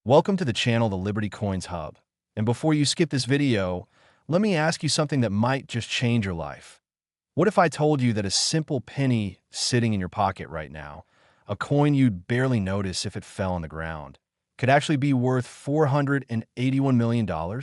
Welcome to the channel, the Liberty Coins Hub. And before you skip this video, let me ask you something that might just change your life. What if I told you that a simple penny sitting in your pocket right now, a coin you'd barely notice if it fell on the ground, could actually be worth $481 million?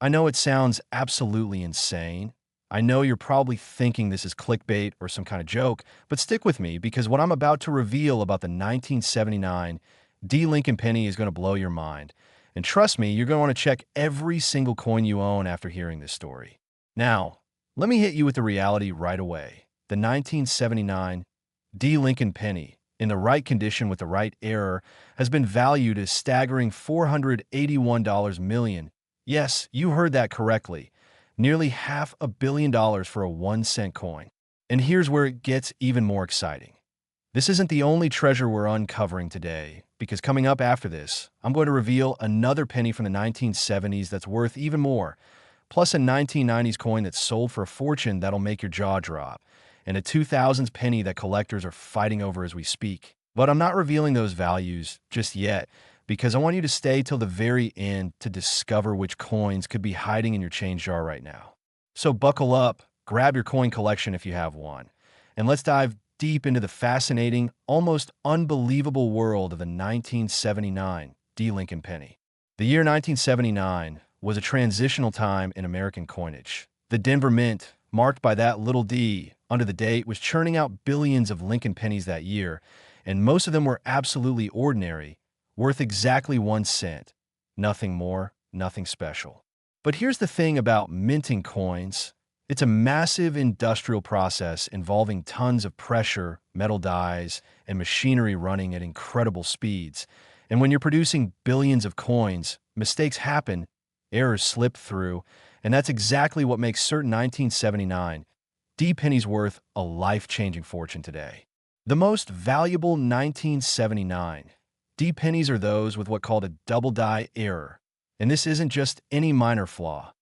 I know it sounds absolutely insane. I know you're probably thinking this is clickbait or some kind of joke, but stick with me because what I'm about to reveal about the 1979 D. Lincoln penny is going to blow your mind. And trust me, you're going to want to check every single coin you own after hearing this story. Now, let me hit you with the reality right away. The 1979 D. Lincoln penny, in the right condition with the right error, has been valued as staggering $481 million. Yes, you heard that correctly. Nearly $500 million for a 1-cent coin. And here's where it gets even more exciting. This isn't the only treasure we're uncovering today, because coming up after this, I'm going to reveal another penny from the 1970s that's worth even more, plus a 1990s coin that's sold for a fortune that'll make your jaw drop, and a 2000s penny that collectors are fighting over as we speak. But I'm not revealing those values just yet, because I want you to stay till the very end to discover which coins could be hiding in your change jar right now. So buckle up, grab your coin collection if you have one, and let's dive deep into the fascinating, almost unbelievable world of the 1979 D. Lincoln penny. The year 1979 was a transitional time in American coinage. The Denver Mint, marked by that little d under the date, was churning out billions of Lincoln pennies that year, and most of them were absolutely ordinary, worth exactly 1 cent. Nothing more, nothing special. But here's the thing about minting coins. It's a massive industrial process involving tons of pressure, metal dies, and machinery running at incredible speeds. And when you're producing billions of coins, mistakes happen, errors slip through, and that's exactly what makes certain 1979 D pennies worth a life-changing fortune today. The most valuable 1979 D pennies are those with what's called a double die error. And this isn't just any minor flaw.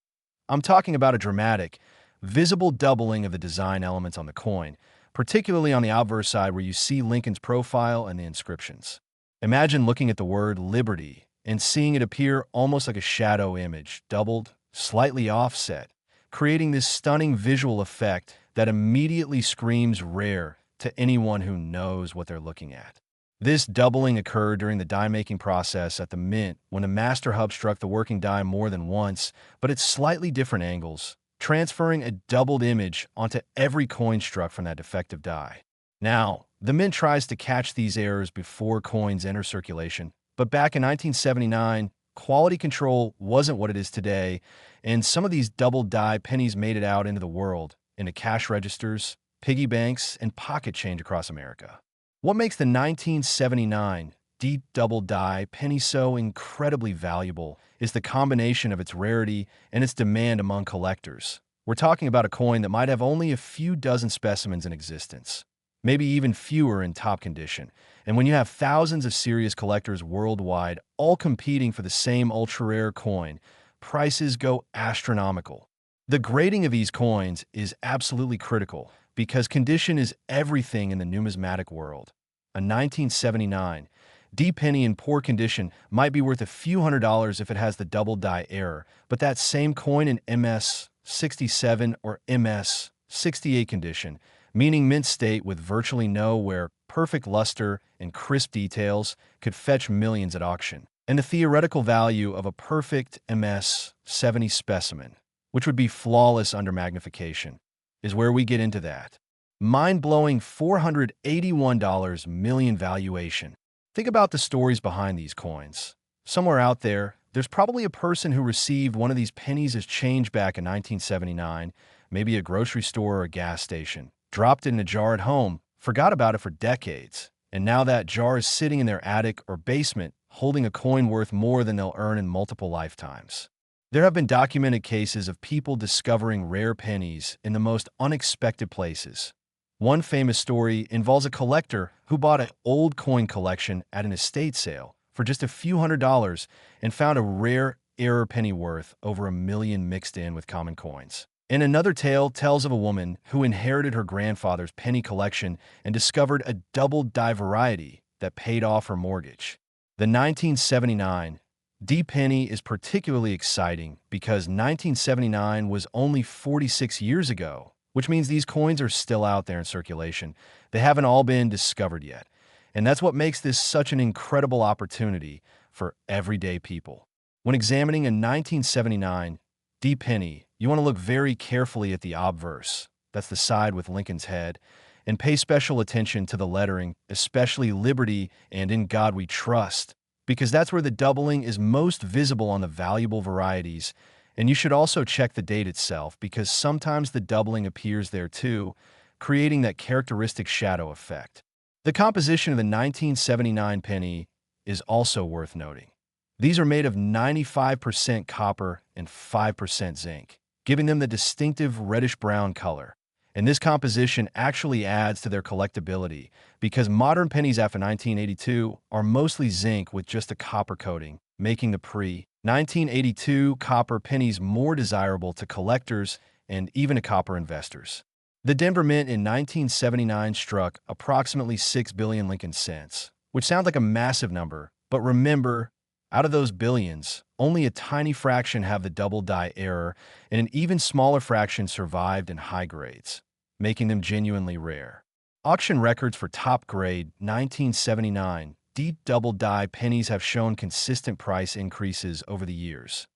I'm talking about a dramatic, visible doubling of the design elements on the coin, particularly on the obverse side where you see Lincoln's profile and the inscriptions. Imagine looking at the word Liberty and seeing it appear almost like a shadow image, doubled, slightly offset, creating this stunning visual effect that immediately screams rare to anyone who knows what they're looking at. This doubling occurred during the die-making process at the Mint when the master hub struck the working die more than once, but at slightly different angles, transferring a doubled image onto every coin struck from that defective die. Now, the Mint tries to catch these errors before coins enter circulation, but back in 1979, quality control wasn't what it is today, and some of these doubled die pennies made it out into the world, into cash registers, piggy banks, and pocket change across America. What makes the 1979 deep double die penny so incredibly valuable is the combination of its rarity and its demand among collectors. We're talking about a coin that might have only a few dozen specimens in existence, maybe even fewer in top condition. And when you have thousands of serious collectors worldwide all competing for the same ultra-rare coin, prices go astronomical. The grading of these coins is absolutely critical because condition is everything in the numismatic world. A 1979 D penny in poor condition might be worth a few $100s if it has the double die error, but that same coin in MS 67 or MS 68 condition, meaning mint state with virtually no wear, perfect luster, and crisp details, could fetch millions at auction. And the theoretical value of a perfect MS 70 specimen, which would be flawless under magnification, is where we get into that mind-blowing $481 million valuation. Think about the stories behind these coins. Somewhere out there, there's probably a person who received one of these pennies as change back in 1979, maybe a grocery store or a gas station, dropped it in a jar at home, forgot about it for decades, and now that jar is sitting in their attic or basement holding a coin worth more than they'll earn in multiple lifetimes. There have been documented cases of people discovering rare pennies in the most unexpected places. One famous story involves a collector who bought an old coin collection at an estate sale for just a few $100s and found a rare error penny worth over $1 million mixed in with common coins. And another tale tells of a woman who inherited her grandfather's penny collection and discovered a double die variety that paid off her mortgage. The 1979 D penny is particularly exciting because 1979 was only 46 years ago, which means these coins are still out there in circulation. They haven't all been discovered yet. And that's what makes this such an incredible opportunity for everyday people. When examining a 1979 D penny, you want to look very carefully at the obverse, that's the side with Lincoln's head, and pay special attention to the lettering, especially Liberty and In God We Trust, because that's where the doubling is most visible on the valuable varieties. And you should also check the date itself, because sometimes the doubling appears there too, creating that characteristic shadow effect. The composition of the 1979 penny is also worth noting. These are made of 95% copper and 5% zinc, giving them the distinctive reddish-brown color. And this composition actually adds to their collectability because modern pennies after 1982 are mostly zinc with just a copper coating, making the pre-1982 copper pennies more desirable to collectors and even to copper investors. The Denver Mint in 1979 struck approximately 6 billion Lincoln cents, which sounds like a massive number, but remember, out of those billions, only a tiny fraction have the double die error, and an even smaller fraction survived in high grades, making them genuinely rare. Auction records for top-grade 1979 deep double die pennies have shown consistent price increases over the years.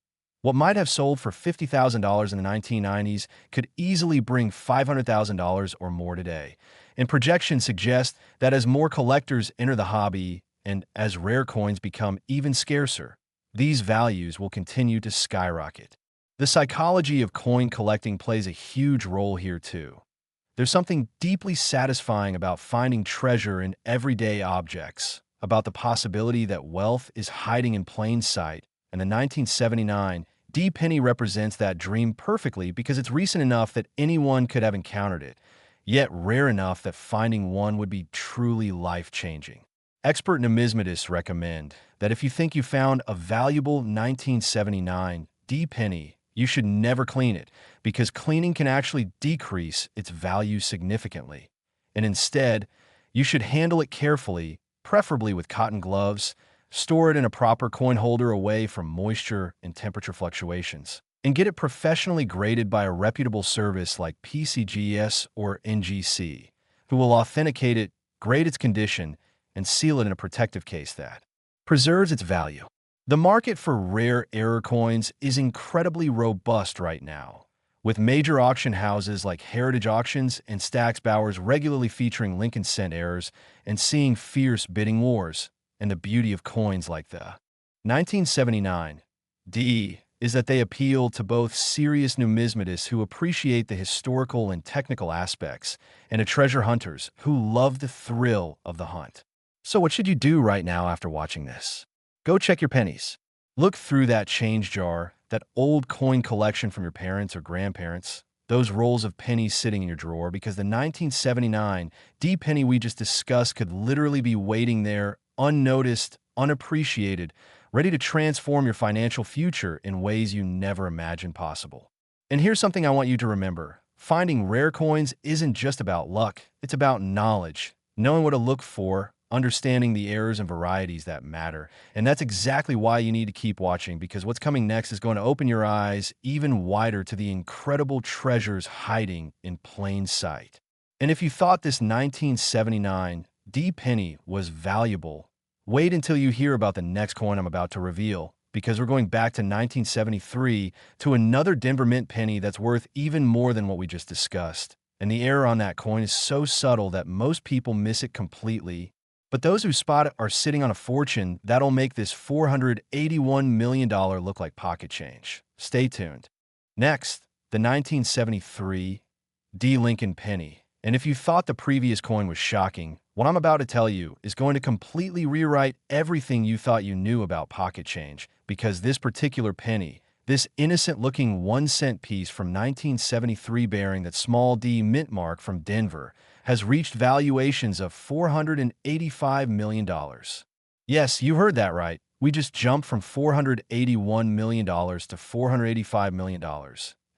What might have sold for $50,000 in the 1990s could easily bring $500,000 or more today, and projections suggest that as more collectors enter the hobby and as rare coins become even scarcer, these values will continue to skyrocket. The psychology of coin collecting plays a huge role here too. There's something deeply satisfying about finding treasure in everyday objects, about the possibility that wealth is hiding in plain sight, and the 1979 D penny represents that dream perfectly because it's recent enough that anyone could have encountered it, yet rare enough that finding one would be truly life-changing. Expert numismatists recommend that if you think you found a valuable 1979 D penny, you should never clean it because cleaning can actually decrease its value significantly. And instead, you should handle it carefully, preferably with cotton gloves, store it in a proper coin holder away from moisture and temperature fluctuations, and get it professionally graded by a reputable service like PCGS or NGC, who will authenticate it, grade its condition, and seal it in a protective case that preserves its value. The market for rare error coins is incredibly robust right now, with major auction houses like Heritage Auctions and Stack's Bowers regularly featuring Lincoln cent errors and seeing fierce bidding wars. And the beauty of coins like the 1979 D is that they appeal to both serious numismatists who appreciate the historical and technical aspects and to treasure hunters who love the thrill of the hunt. So what should you do right now after watching this? Go check your pennies. Look through that change jar, that old coin collection from your parents or grandparents, those rolls of pennies sitting in your drawer, because the 1979 D penny we just discussed could literally be waiting there unnoticed, unappreciated, ready to transform your financial future in ways you never imagined possible. And here's something I want you to remember. Finding rare coins isn't just about luck, it's about knowledge, knowing what to look for, understanding the errors and varieties that matter. And that's exactly why you need to keep watching, because what's coming next is going to open your eyes even wider to the incredible treasures hiding in plain sight. And if you thought this 1979 D penny was valuable, wait until you hear about the next coin I'm about to reveal, because we're going back to 1973 to another Denver Mint penny that's worth even more than what we just discussed. And the error on that coin is so subtle that most people miss it completely. But those who spot it are sitting on a fortune that'll make this $481 million look like pocket change. Stay tuned. Next, the 1973 D Lincoln penny. And if you thought the previous coin was shocking, what I'm about to tell you is going to completely rewrite everything you thought you knew about pocket change, because this particular penny, this innocent-looking 1-cent piece from 1973 bearing that small D mint mark from Denver, has reached valuations of $485 million. Yes, you heard that right. We just jumped from $481 million to $485 million.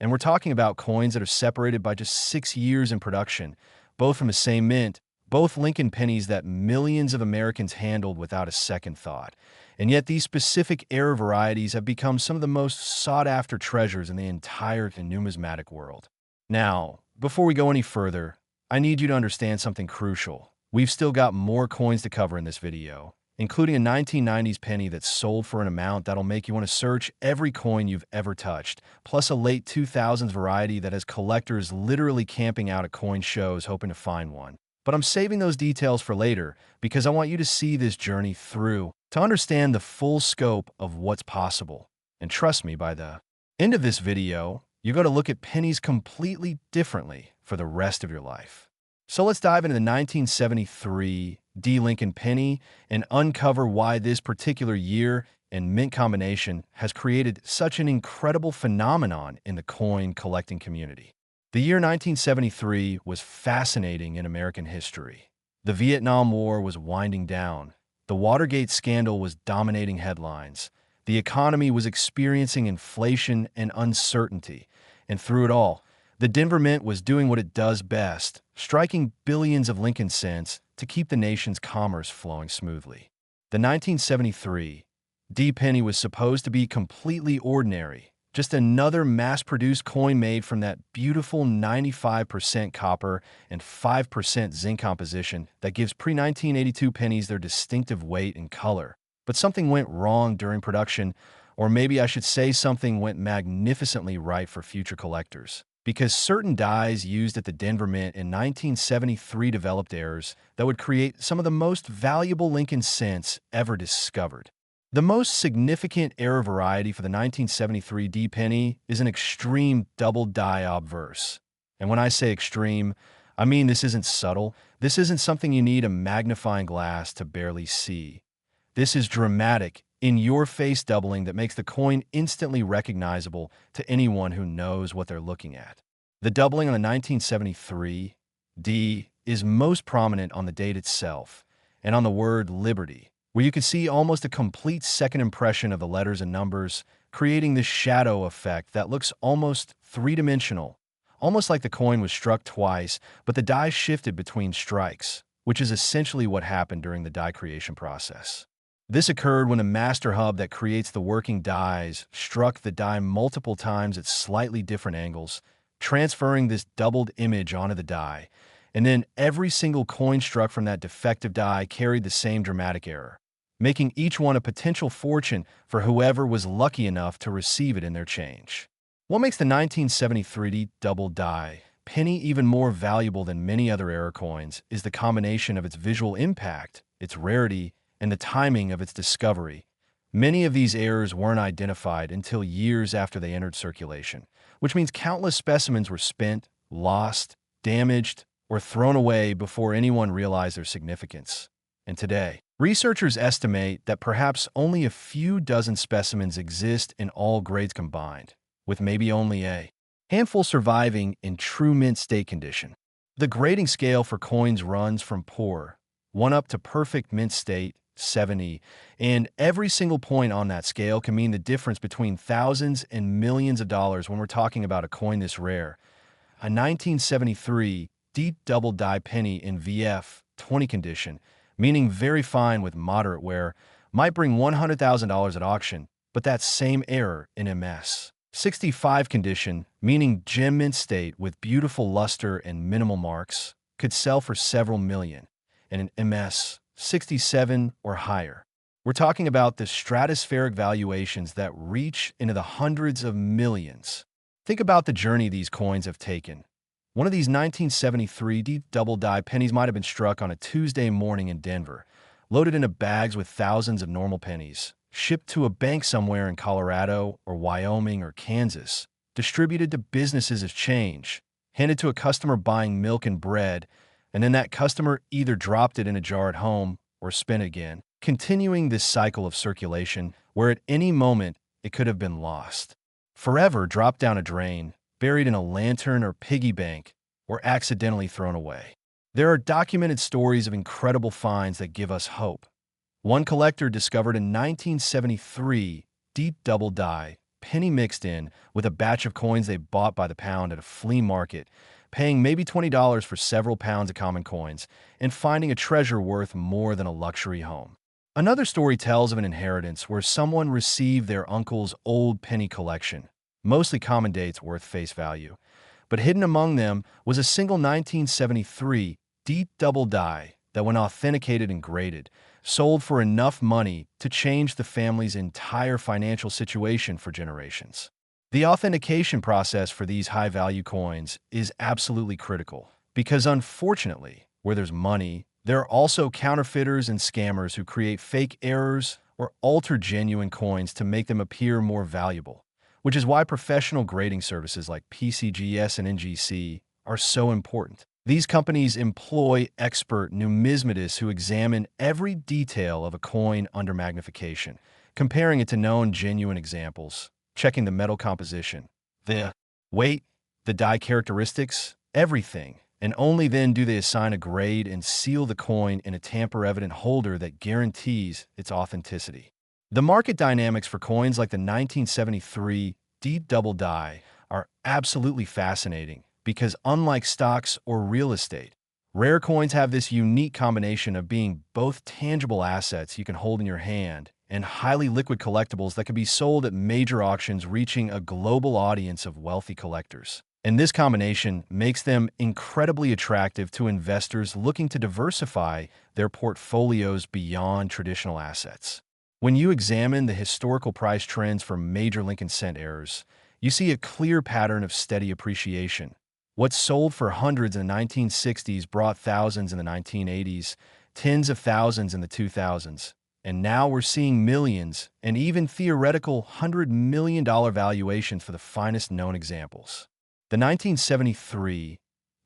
And we're talking about coins that are separated by just 6 years in production, both from the same mint, both Lincoln pennies that millions of Americans handled without a second thought. And yet these specific era varieties have become some of the most sought-after treasures in the entire numismatic world. Now, before we go any further, I need you to understand something crucial. We've still got more coins to cover in this video, including a 1990s penny that sold for an amount that'll make you want to search every coin you've ever touched, plus a late 2000s variety that has collectors literally camping out at coin shows hoping to find one. But I'm saving those details for later because I want you to see this journey through to understand the full scope of what's possible. And trust me, by the end of this video, you're going to look at pennies completely differently for the rest of your life. So let's dive into the 1973 D. Lincoln penny and uncover why this particular year and mint combination has created such an incredible phenomenon in the coin collecting community. The year 1973 was fascinating in American history. The Vietnam War was winding down. The Watergate scandal was dominating headlines. The economy was experiencing inflation and uncertainty. And through it all, the Denver Mint was doing what it does best, striking billions of Lincoln cents to keep the nation's commerce flowing smoothly. The 1973 D penny was supposed to be completely ordinary, just another mass-produced coin made from that beautiful 95% copper and 5% zinc composition that gives pre-1982 pennies their distinctive weight and color. But something went wrong during production, or maybe I should say something went magnificently right for future collectors. Because certain dies used at the Denver Mint in 1973 developed errors that would create some of the most valuable Lincoln cents ever discovered. The most significant error variety for the 1973 D penny is an extreme double die obverse. And when I say extreme, I mean this isn't subtle. This isn't something you need a magnifying glass to barely see. This is dramatic, in-your-face doubling that makes the coin instantly recognizable to anyone who knows what they're looking at. The doubling on the 1973 D is most prominent on the date itself and on the word Liberty, where you can see almost a complete second impression of the letters and numbers, creating this shadow effect that looks almost three-dimensional, almost like the coin was struck twice, but the die shifted between strikes, which is essentially what happened during the die creation process. This occurred when a master hub that creates the working dies struck the die multiple times at slightly different angles, transferring this doubled image onto the die, and then every single coin struck from that defective die carried the same dramatic error, making each one a potential fortune for whoever was lucky enough to receive it in their change. What makes the 1973 double die penny even more valuable than many other error coins is the combination of its visual impact, its rarity, and the timing of its discovery. Many of these errors weren't identified until years after they entered circulation, which means countless specimens were spent, lost, damaged, or thrown away before anyone realized their significance. And today, researchers estimate that perhaps only a few dozen specimens exist in all grades combined, with maybe only a handful surviving in true mint state condition. The grading scale for coins runs from poor, 1 up to perfect mint state, 70, and every single point on that scale can mean the difference between thousands and millions of dollars when we're talking about a coin this rare. A 1973 D double die penny in VF 20 condition, meaning very fine with moderate wear, might bring $100,000 at auction, but that same error in MS 65 condition, meaning gem mint state with beautiful luster and minimal marks, could sell for several million, and an MS 67 or higher. We're talking about the stratospheric valuations that reach into the hundreds of millions. Think about the journey these coins have taken. One of these 1973 D double die pennies might have been struck on a Tuesday morning in Denver, loaded into bags with thousands of normal pennies, shipped to a bank somewhere in Colorado or Wyoming or Kansas, distributed to businesses as change, handed to a customer buying milk and bread, and then that customer either dropped it in a jar at home or spent it again, continuing this cycle of circulation where at any moment it could have been lost, forever dropped down a drain, buried in a lantern or piggy bank, or accidentally thrown away. There are documented stories of incredible finds that give us hope. One collector discovered a 1973 D double die penny mixed in with a batch of coins they bought by the pound at a flea market paying maybe $20 for several pounds of common coins, and finding a treasure worth more than a luxury home. Another story tells of an inheritance where someone received their uncle's old penny collection, mostly common dates worth face value. But hidden among them was a single 1973 deep double die that, when authenticated and graded, sold for enough money to change the family's entire financial situation for generations. The authentication process for these high-value coins is absolutely critical because, unfortunately, where there's money, there are also counterfeiters and scammers who create fake errors or alter genuine coins to make them appear more valuable, which is why professional grading services like PCGS and NGC are so important. These companies employ expert numismatists who examine every detail of a coin under magnification, comparing it to known genuine examples, checking the metal composition, the weight, the die characteristics, everything, and only then do they assign a grade and seal the coin in a tamper-evident holder that guarantees its authenticity. The market dynamics for coins like the 1973 deep double die are absolutely fascinating because, unlike stocks or real estate, rare coins have this unique combination of being both tangible assets you can hold in your hand and highly liquid collectibles that can be sold at major auctions, reaching a global audience of wealthy collectors. And this combination makes them incredibly attractive to investors looking to diversify their portfolios beyond traditional assets. When you examine the historical price trends for major Lincoln cent errors, you see a clear pattern of steady appreciation. What sold for hundreds in the 1960s brought thousands in the 1980s, tens of thousands in the 2000s, and now we're seeing millions and even theoretical $100 million valuations for the finest known examples. The 1973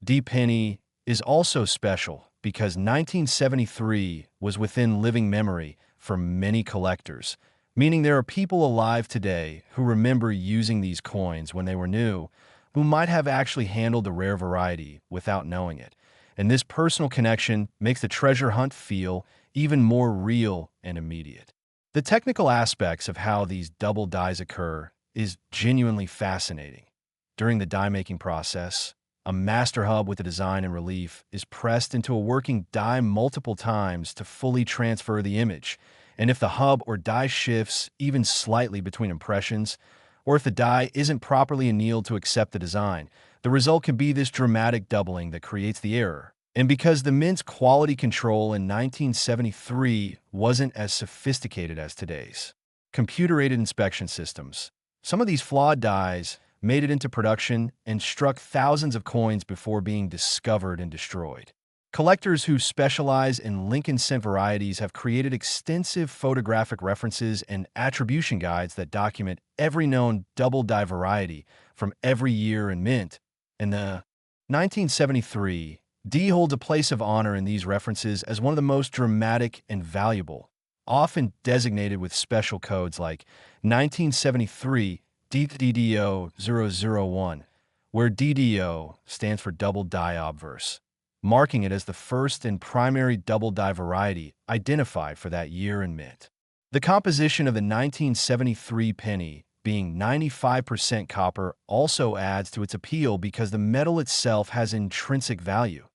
D penny is also special because 1973 was within living memory for many collectors, meaning there are people alive today who remember using these coins when they were new, who might have actually handled the rare variety without knowing it. And this personal connection makes the treasure hunt feel even more real and immediate. The technical aspects of how these double dies occur is genuinely fascinating. During the die-making process, a master hub with the design and relief is pressed into a working die multiple times to fully transfer the image. And if the hub or die shifts even slightly between impressions, or if the die isn't properly annealed to accept the design, the result can be this dramatic doubling that creates the error. And because the mint's quality control in 1973 wasn't as sophisticated as today's computer-aided inspection systems, some of these flawed dies made it into production and struck thousands of coins before being discovered and destroyed. Collectors who specialize in Lincoln cent varieties have created extensive photographic references and attribution guides that document every known double die variety from every year and mint. And the 1973 D holds a place of honor in these references as one of the most dramatic and valuable, often designated with special codes like 1973 DDO001, where DDO stands for double die obverse, marking it as the first and primary double die variety identified for that year and mint. The composition of the 1973 penny, being 95% copper, also adds to its appeal because the metal itself has intrinsic value.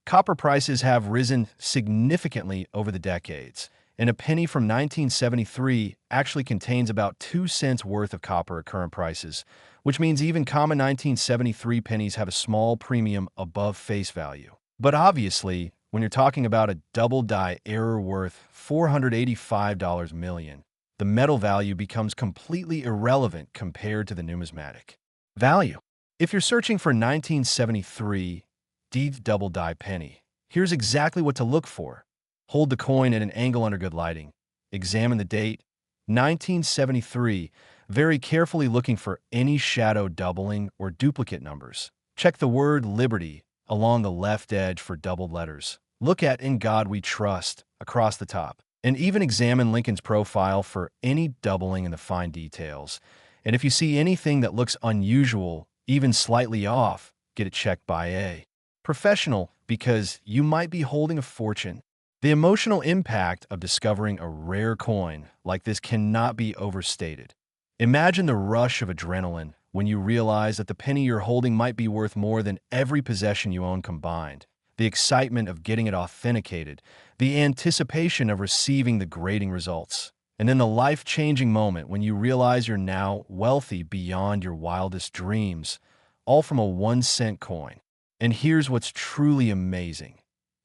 Copper prices have risen significantly over the decades, and a penny from 1973 actually contains about 2 cents worth of copper at current prices, which means even common 1973 pennies have a small premium above face value. But obviously, when you're talking about a double die error worth $485 million, the metal value becomes completely irrelevant compared to the numismatic value. If you're searching for 1973 deep double die penny, here's exactly what to look for. Hold the coin at an angle under good lighting. Examine the date, 1973, very carefully looking for any shadow doubling or duplicate numbers. Check the word Liberty along the left edge for doubled letters. Look at In God We Trust across the top. And even examine Lincoln's profile for any doubling in the fine details. And if you see anything that looks unusual, even slightly off, get it checked by a professional because you might be holding a fortune. The emotional impact of discovering a rare coin like this cannot be overstated. Imagine the rush of adrenaline when you realize that the penny you're holding might be worth more than every possession you own combined. The excitement of getting it authenticated, the anticipation of receiving the grading results, and then the life-changing moment when you realize you're now wealthy beyond your wildest dreams, all from a 1-cent coin. And here's what's truly amazing.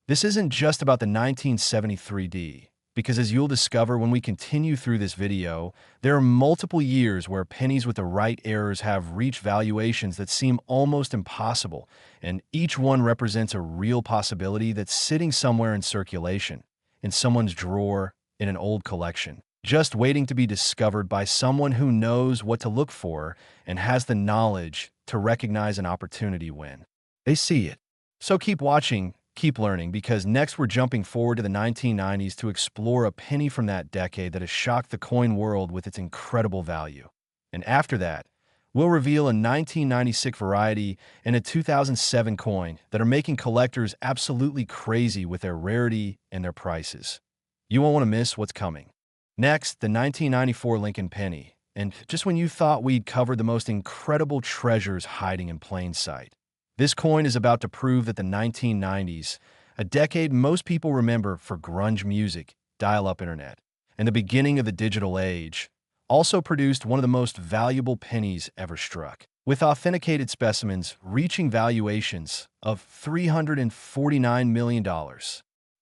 This isn't just about the 1973D, because as you'll discover when we continue through this video, there are multiple years where pennies with the right errors have reached valuations that seem almost impossible, and each one represents a real possibility that's sitting somewhere in circulation, in someone's drawer, in an old collection, just waiting to be discovered by someone who knows what to look for and has the knowledge to recognize an opportunity when they see it. So keep watching, keep learning, because next we're jumping forward to the 1990s to explore a penny from that decade that has shocked the coin world with its incredible value. And after that, we'll reveal a 1996 variety and a 2007 coin that are making collectors absolutely crazy with their rarity and their prices. You won't want to miss what's coming. Next, the 1994 Lincoln penny. And just when you thought we'd covered the most incredible treasures hiding in plain sight, this coin is about to prove that the 1990s, a decade most people remember for grunge music, dial-up internet, and the beginning of the digital age, also produced one of the most valuable pennies ever struck, with authenticated specimens reaching valuations of $349 million.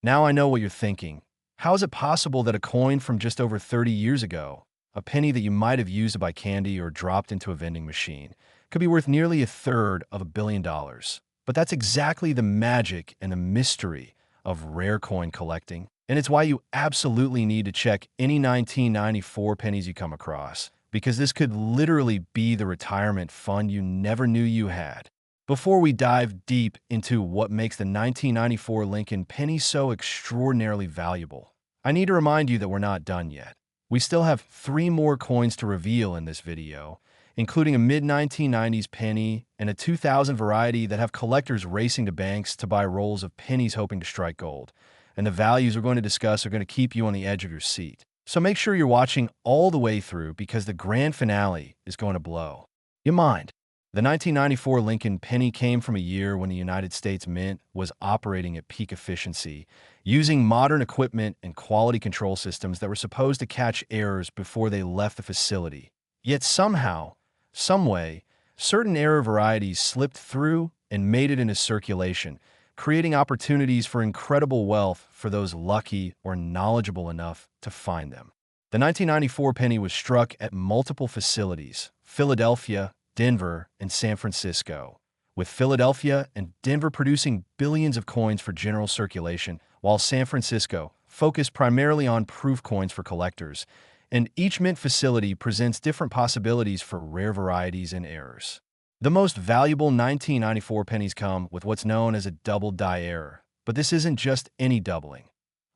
Now I know what you're thinking. How is it possible that a coin from just over 30 years ago, a penny that you might have used to buy candy or dropped into a vending machine, could be worth nearly $1/3 of $1 billion? But that's exactly the magic and the mystery of rare coin collecting. And it's why you absolutely need to check any 1994 pennies you come across, because this could literally be the retirement fund you never knew you had. Before we dive deep into what makes the 1994 Lincoln penny so extraordinarily valuable, I need to remind you that we're not done yet. We still have 3 more coins to reveal in this video, including a mid-1990s penny and a 2000 variety that have collectors racing to banks to buy rolls of pennies hoping to strike gold. And the values we're going to discuss are going to keep you on the edge of your seat. So make sure you're watching all the way through, because the grand finale is going to blow your mind. The 1994 Lincoln penny came from a year when the United States Mint was operating at peak efficiency, using modern equipment and quality control systems that were supposed to catch errors before they left the facility. Yet somehow, someway, certain error varieties slipped through and made it into circulation, creating opportunities for incredible wealth for those lucky or knowledgeable enough to find them. The 1994 penny was struck at multiple facilities: Philadelphia, Denver, and San Francisco, with Philadelphia and Denver producing billions of coins for general circulation, while San Francisco focused primarily on proof coins for collectors. And each mint facility presents different possibilities for rare varieties and errors. The most valuable 1994 pennies come with what's known as a double die error. But this isn't just any doubling.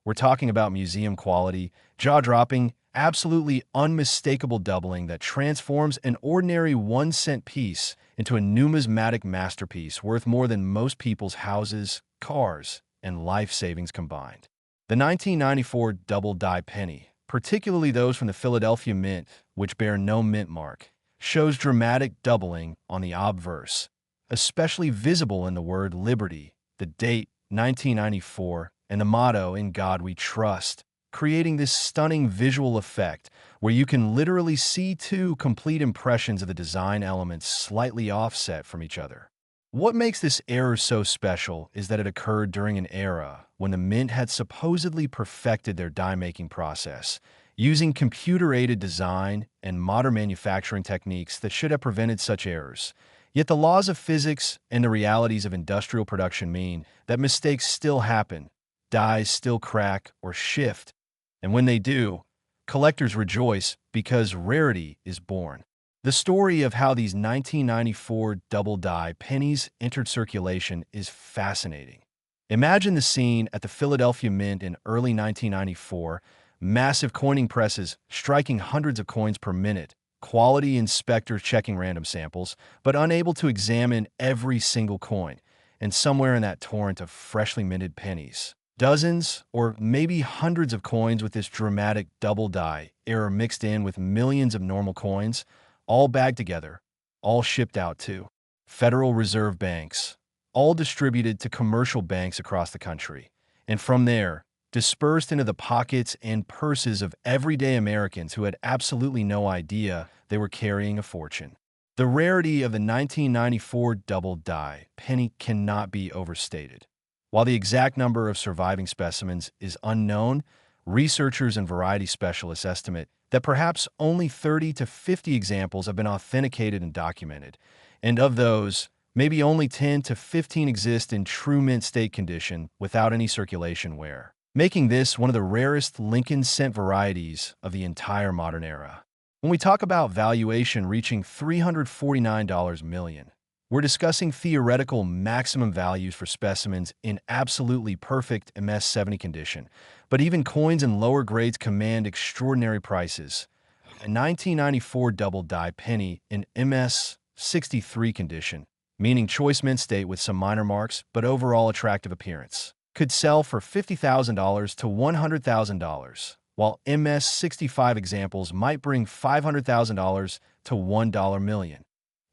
We're talking about museum quality, jaw-dropping, absolutely unmistakable doubling that transforms an ordinary 1-cent piece into a numismatic masterpiece worth more than most people's houses, cars, and life savings combined. The 1994 double die penny, particularly those from the Philadelphia Mint, which bear no mint mark, shows dramatic doubling on the obverse, especially visible in the word liberty, the date 1994, and the motto "In God We Trust," creating this stunning visual effect where you can literally see 2 complete impressions of the design elements slightly offset from each other. What makes this error so special is that it occurred during an era when the Mint had supposedly perfected their die-making process, using computer-aided design and modern manufacturing techniques that should have prevented such errors. Yet the laws of physics and the realities of industrial production mean that mistakes still happen, dies still crack or shift, and when they do, collectors rejoice because rarity is born. The story of how these 1994 double die pennies entered circulation is fascinating. Imagine the scene at the Philadelphia Mint in early 1994, massive coining presses striking hundreds of coins per minute, quality inspectors checking random samples, but unable to examine every single coin, and somewhere in that torrent of freshly minted pennies, dozens or maybe hundreds of coins with this dramatic double die error mixed in with millions of normal coins, all bagged together, all shipped out to Federal Reserve banks, all distributed to commercial banks across the country, and from there, dispersed into the pockets and purses of everyday Americans who had absolutely no idea they were carrying a fortune. The rarity of the 1994 double die penny cannot be overstated. While the exact number of surviving specimens is unknown, researchers and variety specialists estimate that perhaps only 30 to 50 examples have been authenticated and documented, and of those, maybe only 10 to 15 exist in true mint state condition without any circulation wear, making this one of the rarest Lincoln cent varieties of the entire modern era. When we talk about valuation reaching $349 million, we're discussing theoretical maximum values for specimens in absolutely perfect MS-70 condition, but even coins in lower grades command extraordinary prices. A 1994 double die penny in MS-63 condition, meaning choice mint state with some minor marks but overall attractive appearance, could sell for $50,000 to $100,000, while MS-65 examples might bring $500,000 to $1 million.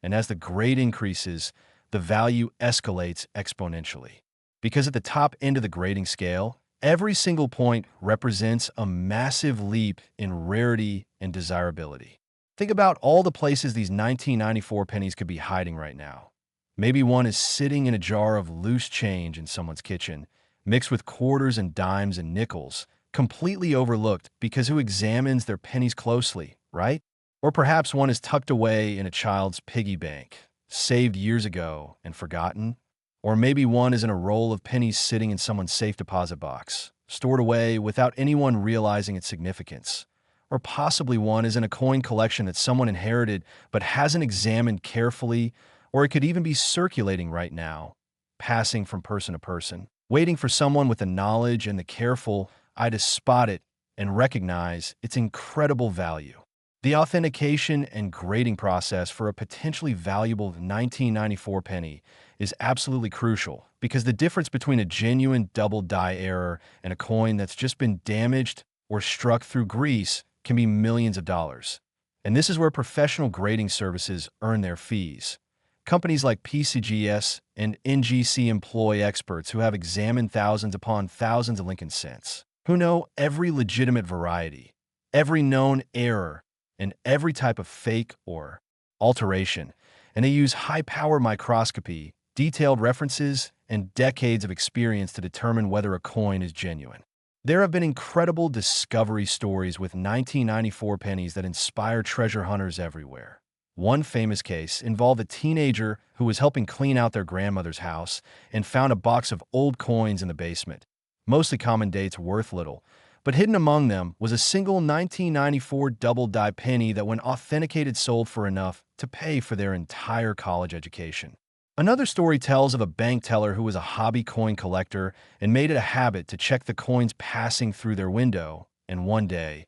And as the grade increases, the value escalates exponentially. Because at the top end of the grading scale, every single point represents a massive leap in rarity and desirability. Think about all the places these 1994 pennies could be hiding right now. Maybe one is sitting in a jar of loose change in someone's kitchen, mixed with quarters and dimes and nickels, completely overlooked because who examines their pennies closely, right? Or perhaps one is tucked away in a child's piggy bank, saved years ago and forgotten. Or maybe one is in a roll of pennies sitting in someone's safe deposit box, stored away without anyone realizing its significance. Or possibly one is in a coin collection that someone inherited but hasn't examined carefully, or it could even be circulating right now, passing from person to person, waiting for someone with the knowledge and the careful eye to spot it and recognize its incredible value. The authentication and grading process for a potentially valuable 1994 penny is absolutely crucial because the difference between a genuine double die error and a coin that's just been damaged or struck through grease can be millions of dollars. And this is where professional grading services earn their fees. Companies like PCGS and NGC employ experts who have examined thousands upon thousands of Lincoln cents, who know every legitimate variety, every known error, and every type of fake or alteration, and they use high-power microscopy, detailed references, and decades of experience to determine whether a coin is genuine. There have been incredible discovery stories with 1994 pennies that inspire treasure hunters everywhere. One famous case involved a teenager who was helping clean out their grandmother's house and found a box of old coins in the basement, mostly common dates worth little, but hidden among them was a single 1994 double die penny that when authenticated sold for enough to pay for their entire college education. Another story tells of a bank teller who was a hobby coin collector and made it a habit to check the coins passing through their window, and one day,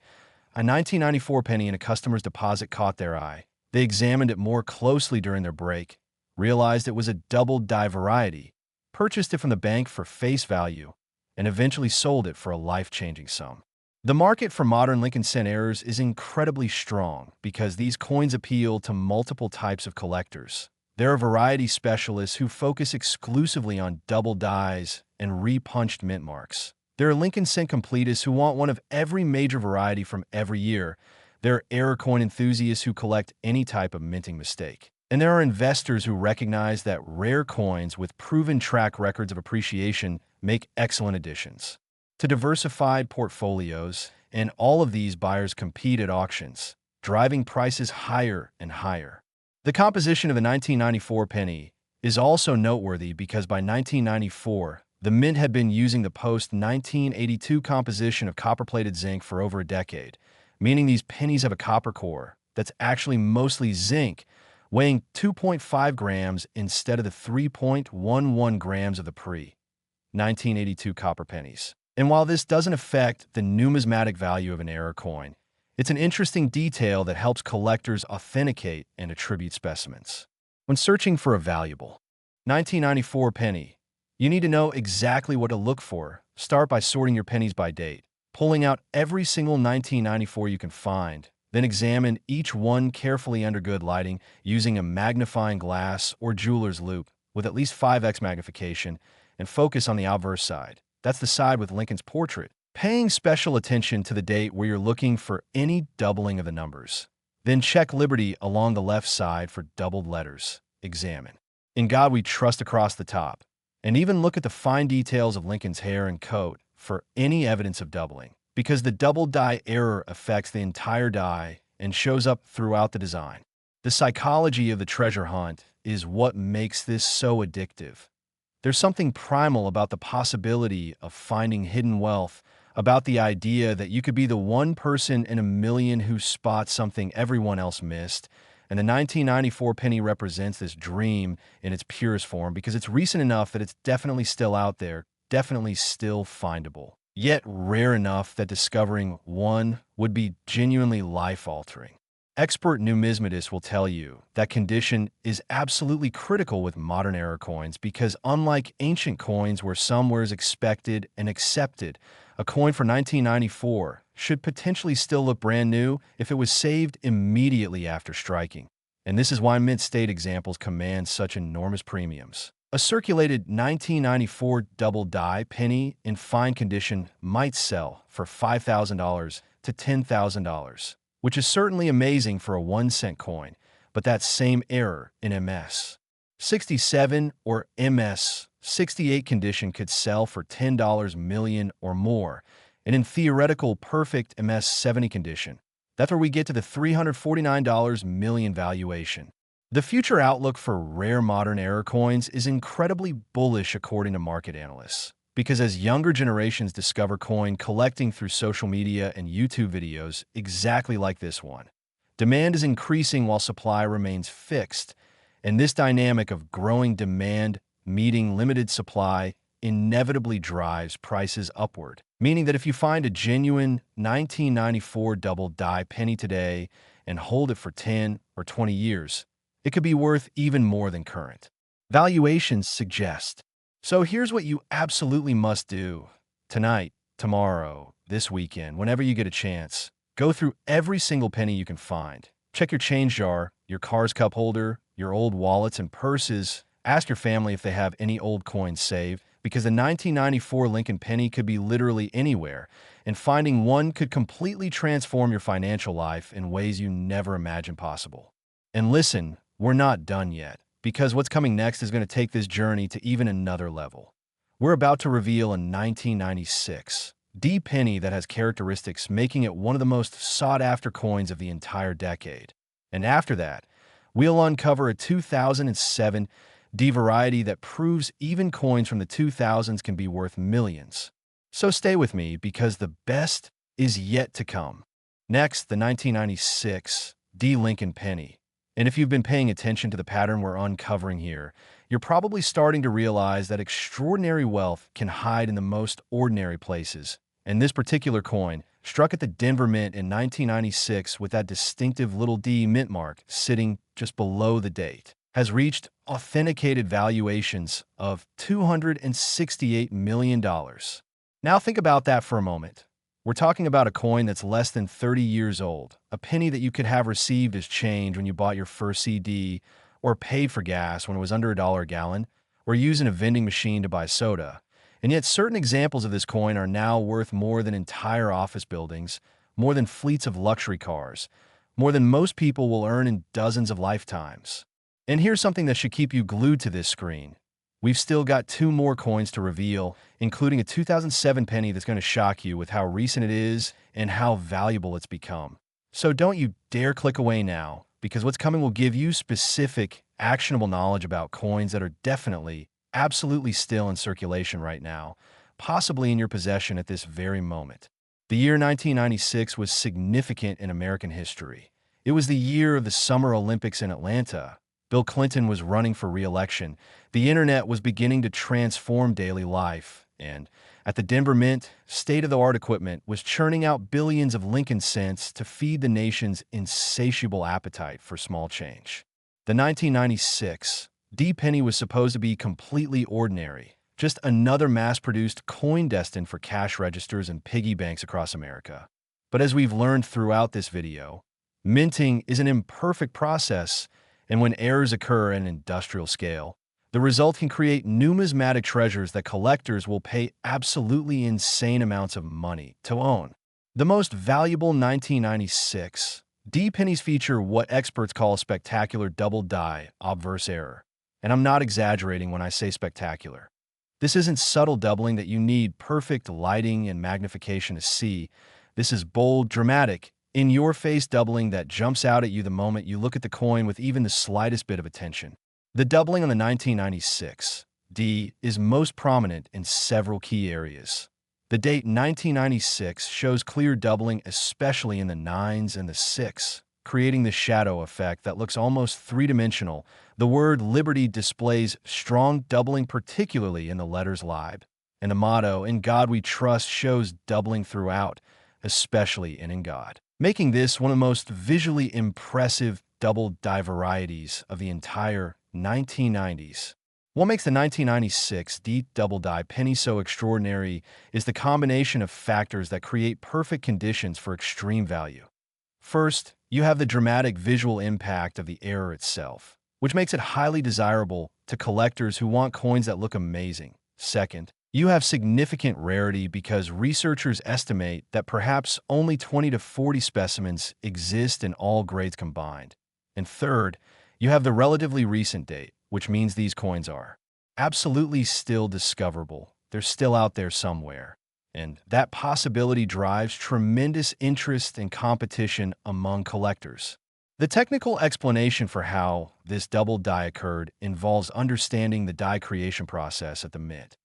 a 1994 penny in a customer's deposit caught their eye. They examined it more closely during their break, realized it was a double die variety, purchased it from the bank for face value, and eventually sold it for a life-changing sum. The market for modern Lincoln cent errors is incredibly strong because these coins appeal to multiple types of collectors. There are variety specialists who focus exclusively on double dies and repunched mint marks. There are Lincoln cent completists who want one of every major variety from every year. There are error coin enthusiasts who collect any type of minting mistake. And there are investors who recognize that rare coins with proven track records of appreciation make excellent additions to diversified portfolios, and all of these buyers compete at auctions, driving prices higher and higher. The composition of the 1994 penny is also noteworthy because by 1994, the mint had been using the post-1982 composition of copper-plated zinc for over a decade, meaning these pennies have a copper core that's actually mostly zinc, weighing 2.5 grams instead of the 3.11 grams of the pre-1982 copper pennies. And while this doesn't affect the numismatic value of an error coin, it's an interesting detail that helps collectors authenticate and attribute specimens. When searching for a valuable 1994 penny, you need to know exactly what to look for. Start by sorting your pennies by date, pulling out every single 1994 you can find, Then examine each one carefully under good lighting using a magnifying glass or jeweler's loupe with at least 5x magnification and focus on the obverse side. That's the side with Lincoln's portrait, paying special attention to the date where you're looking for any doubling of the numbers. Then check Liberty along the left side for doubled letters. Examine. In God we trust across the top. And even look at the fine details of Lincoln's hair and coat for any evidence of doubling, because the double die error affects the entire die and shows up throughout the design. The psychology of the treasure hunt is what makes this so addictive. There's something primal about the possibility of finding hidden wealth, about the idea that you could be the one person in a million who spots something everyone else missed. And the 1994 penny represents this dream in its purest form because it's recent enough that it's definitely still out there, definitely still findable, yet rare enough that discovering one would be genuinely life-altering. Expert numismatists will tell you that condition is absolutely critical with modern era coins because unlike ancient coins where some were expected and accepted, a coin for 1994 should potentially still look brand new if it was saved immediately after striking. And this is why mint-state examples command such enormous premiums. A circulated 1994 double die penny in fine condition might sell for $5,000 to $10,000. Which is certainly amazing for a 1-cent coin, but that same error in MS 67 or MS 68 condition could sell for $10 million or more, and in theoretical perfect MS 70 condition, that's where we get to the $349 million valuation. The future outlook for rare modern era coins is incredibly bullish according to market analysts. Because as younger generations discover coin collecting through social media and YouTube videos exactly like this one, demand is increasing while supply remains fixed, and this dynamic of growing demand meeting limited supply inevitably drives prices upward, meaning that if you find a genuine 1994 double die penny today and hold it for 10 or 20 years, it could be worth even more than current valuations suggest. So here's what you absolutely must do. Tonight, tomorrow, this weekend, whenever you get a chance, go through every single penny you can find. Check your change jar, your car's cup holder, your old wallets and purses. Ask your family if they have any old coins saved, because the 1994 Lincoln penny could be literally anywhere, and finding one could completely transform your financial life in ways you never imagined possible. And listen, we're not done yet, because what's coming next is going to take this journey to even another level. We're about to reveal a 1996 D penny that has characteristics making it one of the most sought-after coins of the entire decade. And after that, we'll uncover a 2007 D variety that proves even coins from the 2000s can be worth millions. So stay with me because the best is yet to come. Next, the 1996 D Lincoln penny. And if you've been paying attention to the pattern we're uncovering here, you're probably starting to realize that extraordinary wealth can hide in the most ordinary places. And this particular coin, struck at the Denver Mint in 1996 with that distinctive little D mint mark sitting just below the date, has reached authenticated valuations of $268 million. Now think about that for a moment. We're talking about a coin that's less than 30 years old, a penny that you could have received as change when you bought your first CD, or paid for gas when it was under $1 a gallon, or used in a vending machine to buy soda. And yet certain examples of this coin are now worth more than entire office buildings, more than fleets of luxury cars, more than most people will earn in dozens of lifetimes. And here's something that should keep you glued to this screen. We've still got 2 more coins to reveal, including a 2007 penny that's going to shock you with how recent it is and how valuable it's become. So don't you dare click away now, because what's coming will give you specific, actionable knowledge about coins that are definitely, absolutely still in circulation right now, possibly in your possession at this very moment. The year 1996 was significant in American history. It was the year of the Summer Olympics in Atlanta. Bill Clinton was running for re-election. The internet was beginning to transform daily life. And at the Denver Mint, state-of-the-art equipment was churning out billions of Lincoln cents to feed the nation's insatiable appetite for small change. The 1996 D penny was supposed to be completely ordinary, just another mass-produced coin destined for cash registers and piggy banks across America. But as we've learned throughout this video, Minting is an imperfect process, and when errors occur at an industrial scale, the result can create numismatic treasures that collectors will pay absolutely insane amounts of money to own. The most valuable 1996 D pennies feature what experts call a spectacular double die obverse error. And I'm not exaggerating when I say spectacular. This isn't subtle doubling that you need perfect lighting and magnification to see. This is bold, dramatic, in-your-face doubling that jumps out at you the moment you look at the coin with even the slightest bit of attention. The doubling on the 1996 D is most prominent in several key areas. The date 1996 shows clear doubling, especially in the 9s and the 6, creating the shadow effect that looks almost three-dimensional. The word Liberty displays strong doubling, particularly in the letters LIB. And the motto, "In God We Trust," shows doubling throughout, especially in God, making this one of the most visually impressive double die varieties of the entire 1990s. What makes the 1996 D double die penny so extraordinary is the combination of factors that create perfect conditions for extreme value. First, you have the dramatic visual impact of the error itself, which makes it highly desirable to collectors who want coins that look amazing. Second, you have significant rarity because researchers estimate that perhaps only 20 to 40 specimens exist in all grades combined. And third, you have the relatively recent date, which means these coins are absolutely still discoverable. They're still out there somewhere. And that possibility drives tremendous interest and competition among collectors. The technical explanation for how this double die occurred involves understanding the die creation process at the Mint.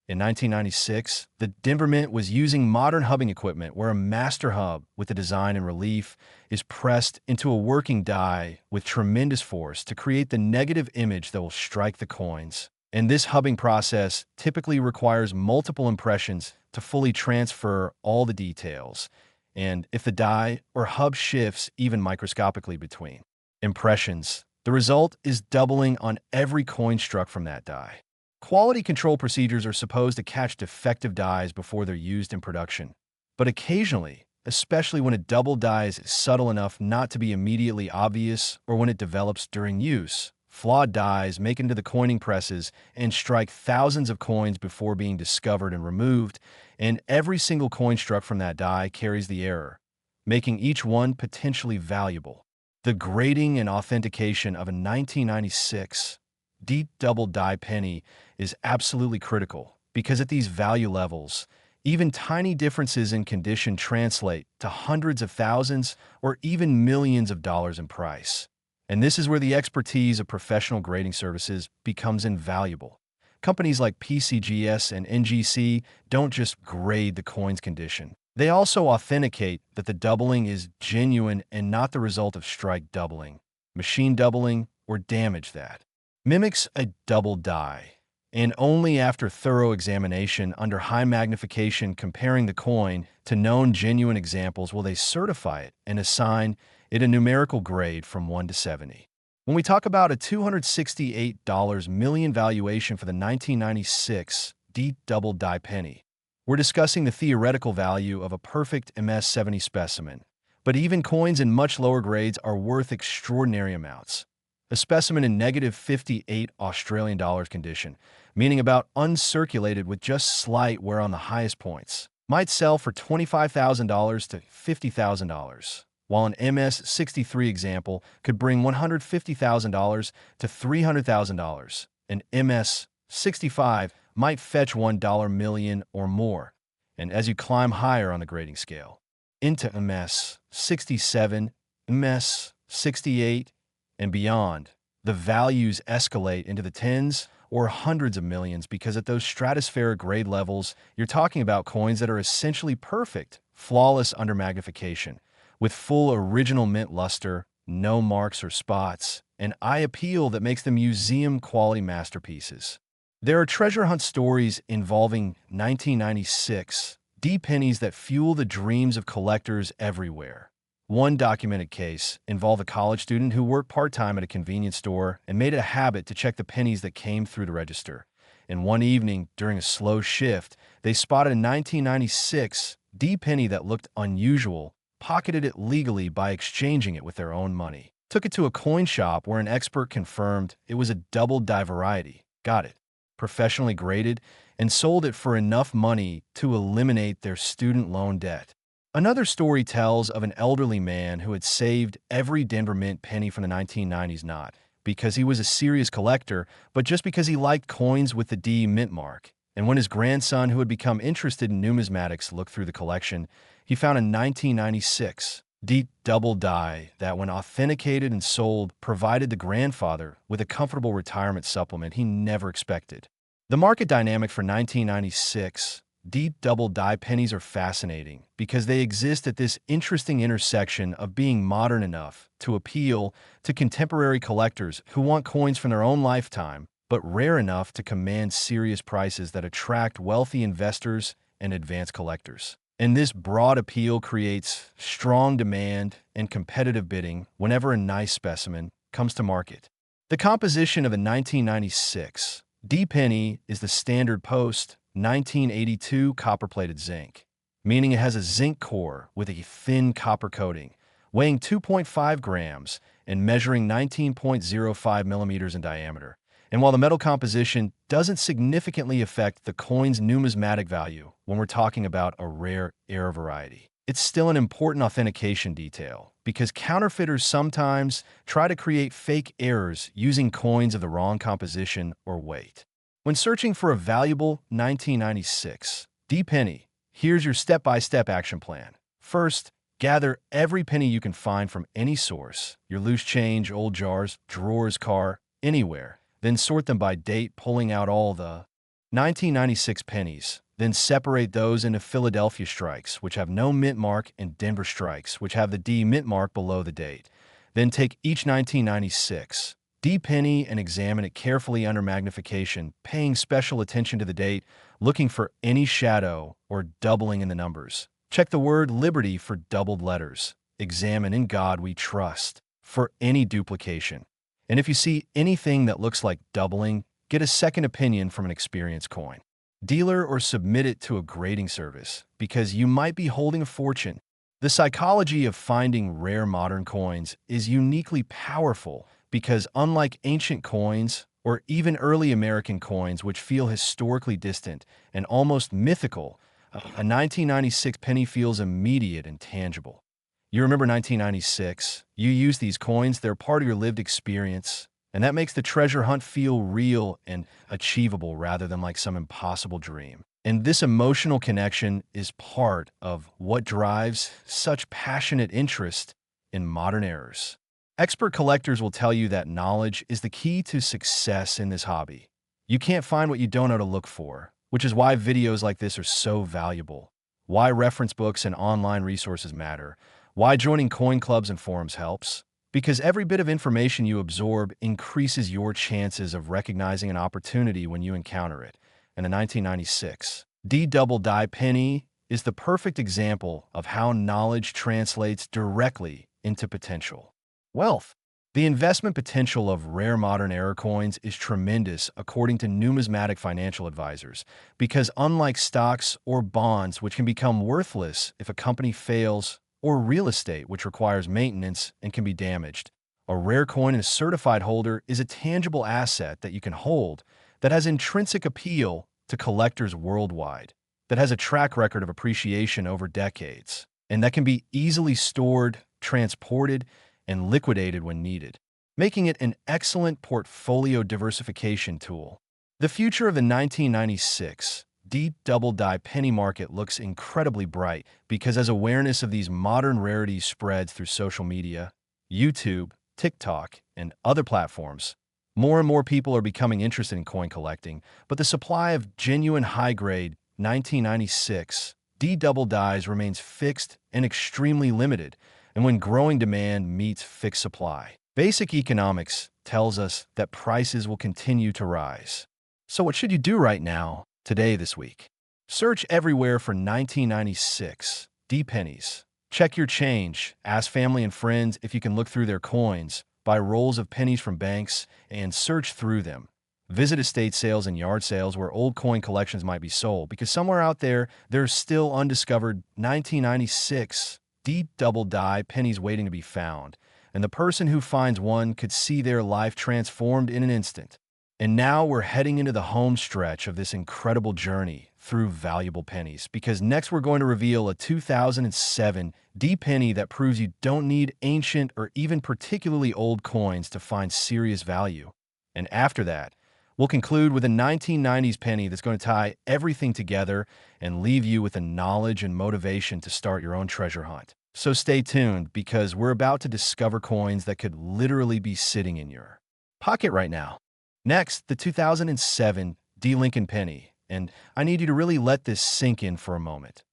In 1996, the Denver Mint was using modern hubbing equipment where a master hub with the design and relief is pressed into a working die with tremendous force to create the negative image that will strike the coins. And this hubbing process typically requires multiple impressions to fully transfer all the details, and if the die or hub shifts even microscopically between impressions, the result is doubling on every coin struck from that die. Quality control procedures are supposed to catch defective dies before they're used in production. But occasionally, especially when a double die is subtle enough not to be immediately obvious or when it develops during use, flawed dies make it into the coining presses and strike thousands of coins before being discovered and removed, and every single coin struck from that die carries the error, making each one potentially valuable. The grading and authentication of a 1996 D double die penny is absolutely critical because at these value levels, even tiny differences in condition translate to hundreds of thousands or even millions of dollars in price. And this is where the expertise of professional grading services becomes invaluable. Companies like PCGS and NGC don't just grade the coin's condition. They also authenticate that the doubling is genuine and not the result of strike doubling, machine doubling, or damage that mimics a double die, and only after thorough examination under high magnification comparing the coin to known genuine examples will they certify it and assign it a numerical grade from 1 to 70. When we talk about a $268 million valuation for the 1996 D double die penny, we're discussing the theoretical value of a perfect MS-70 specimen, but even coins in much lower grades are worth extraordinary amounts. A specimen in -58 Australian dollars condition, meaning about uncirculated with just slight wear on the highest points, might sell for $25,000 to $50,000, while an MS-63 example could bring $150,000 to $300,000. An MS-65 might fetch $1 million or more, and as you climb higher on the grading scale, into MS-67, MS-68, and beyond, the values escalate into the tens or hundreds of millions because at those stratospheric grade levels, you're talking about coins that are essentially perfect, flawless under magnification, with full original mint luster, no marks or spots, and eye appeal that makes them museum-quality masterpieces. There are treasure hunt stories involving 1996 D pennies that fuel the dreams of collectors everywhere. One documented case involved a college student who worked part-time at a convenience store and made it a habit to check the pennies that came through the register. And one evening, during a slow shift, they spotted a 1996 D penny that looked unusual, pocketed it legally by exchanging it with their own money. Took it to a coin shop where an expert confirmed it was a double-die variety. Got it. Professionally graded and sold it for enough money to eliminate their student loan debt. Another story tells of an elderly man who had saved every Denver Mint penny from the 1990s, not because he was a serious collector, but just because he liked coins with the D mint mark. And when his grandson, who had become interested in numismatics, looked through the collection, he found a 1996 D double die that, when authenticated and sold, provided the grandfather with a comfortable retirement supplement he never expected. The market dynamic for 1996 D double die pennies are fascinating because they exist at this interesting intersection of being modern enough to appeal to contemporary collectors who want coins from their own lifetime, but rare enough to command serious prices that attract wealthy investors and advanced collectors. And this broad appeal creates strong demand and competitive bidding whenever a nice specimen comes to market. The composition of a 1996 D penny is the standard post 1982 copper-plated zinc, meaning it has a zinc core with a thin copper coating, weighing 2.5 grams and measuring 19.05 millimeters in diameter. And while the metal composition doesn't significantly affect the coin's numismatic value when we're talking about a rare error variety, it's still an important authentication detail because counterfeiters sometimes try to create fake errors using coins of the wrong composition or weight. When searching for a valuable 1996 D penny, here's your step-by-step action plan. First, gather every penny you can find from any source, your loose change, old jars, drawers, car, anywhere. Then sort them by date, pulling out all the 1996 pennies. Then separate those into Philadelphia strikes, which have no mint mark, and Denver strikes, which have the D mint mark below the date. Then take each 1996 D penny and examine it carefully under magnification, paying special attention to the date, looking for any shadow or doubling in the numbers. Check the word Liberty for doubled letters. Examine In God We Trust for any duplication. And if you see anything that looks like doubling, get a second opinion from an experienced coin dealer or submit it to a grading service because you might be holding a fortune. The psychology of finding rare modern coins is uniquely powerful because, unlike ancient coins or even early American coins, which feel historically distant and almost mythical, a 1996 penny feels immediate and tangible. You remember 1996, you use these coins, they're part of your lived experience, and that makes the treasure hunt feel real and achievable rather than like some impossible dream. And this emotional connection is part of what drives such passionate interest in modern errors. Expert collectors will tell you that knowledge is the key to success in this hobby. You can't find what you don't know to look for, which is why videos like this are so valuable, why reference books and online resources matter, why joining coin clubs and forums helps. Because every bit of information you absorb increases your chances of recognizing an opportunity when you encounter it. And the 1996 D double die penny is the perfect example of how knowledge translates directly into potential wealth. The investment potential of rare modern era coins is tremendous, according to numismatic financial advisors, because unlike stocks or bonds, which can become worthless if a company fails, or real estate, which requires maintenance and can be damaged, a rare coin and a certified holder is a tangible asset that you can hold that has intrinsic appeal to collectors worldwide, that has a track record of appreciation over decades, and that can be easily stored, transported, and liquidated when needed, making it an excellent portfolio diversification tool. The future of the 1996 D double die penny market looks incredibly bright because as awareness of these modern rarities spreads through social media, YouTube, TikTok, and other platforms, more and more people are becoming interested in coin collecting, but the supply of genuine high-grade 1996 D double dies remains fixed and extremely limited, and when growing demand meets fixed supply, basic economics tells us that prices will continue to rise. So what should you do right now, today, this week? Search everywhere for 1996 D pennies. Check your change, ask family and friends if you can look through their coins, buy rolls of pennies from banks, and search through them. Visit estate sales and yard sales where old coin collections might be sold, because somewhere out there, there's still undiscovered 1996 deep double die pennies waiting to be found, and the person who finds one could see their life transformed in an instant. And now we're heading into the home stretch of this incredible journey through valuable pennies, because next we're going to reveal a 2007 D penny that proves you don't need ancient or even particularly old coins to find serious value. And after that, we'll conclude with a 1990s penny that's going to tie everything together and leave you with the knowledge and motivation to start your own treasure hunt. So stay tuned, because we're about to discover coins that could literally be sitting in your pocket right now. Next, the 2007 D Lincoln penny, and I need you to really let this sink in for a moment.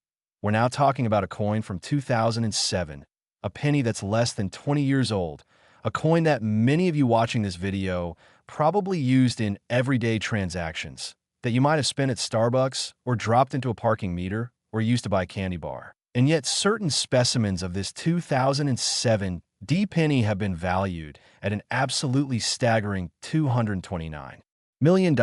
We're now talking about a coin from 2007, a penny that's less than 20 years old, a coin that many of you watching this video probably used in everyday transactions, that you might have spent at Starbucks or dropped into a parking meter or used to buy a candy bar. And yet certain specimens of this 2007 D penny have been valued at an absolutely staggering $229 million.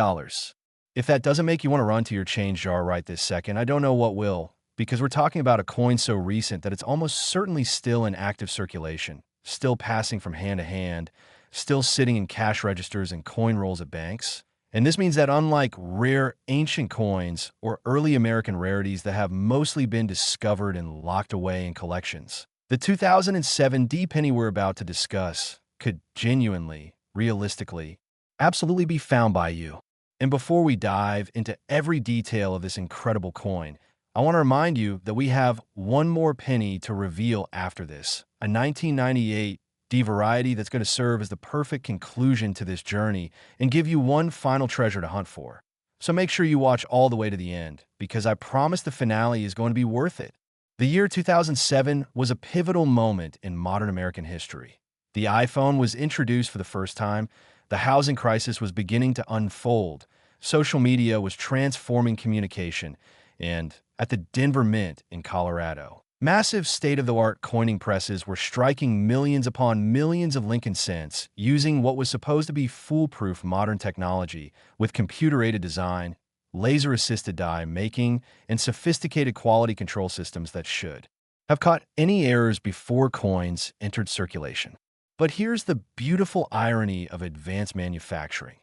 If that doesn't make you want to run to your change jar right this second, I don't know what will, because we're talking about a coin so recent that it's almost certainly still in active circulation, still passing from hand to hand, still sitting in cash registers and coin rolls at banks. And this means that unlike rare ancient coins or early American rarities that have mostly been discovered and locked away in collections, the 2007 D penny we're about to discuss could genuinely, realistically, absolutely be found by you. And before we dive into every detail of this incredible coin, I want to remind you that we have one more penny to reveal after this, a 1998 D variety that's going to serve as the perfect conclusion to this journey and give you one final treasure to hunt for. So make sure you watch all the way to the end, because I promise the finale is going to be worth it. The year 2007 was a pivotal moment in modern American history. The iPhone was introduced for the first time, the housing crisis was beginning to unfold, social media was transforming communication, and at the Denver Mint in Colorado, massive state-of-the-art coining presses were striking millions upon millions of Lincoln cents using what was supposed to be foolproof modern technology with computer-aided design, laser-assisted die making, and sophisticated quality control systems that should have caught any errors before coins entered circulation. But here's the beautiful irony of advanced manufacturing.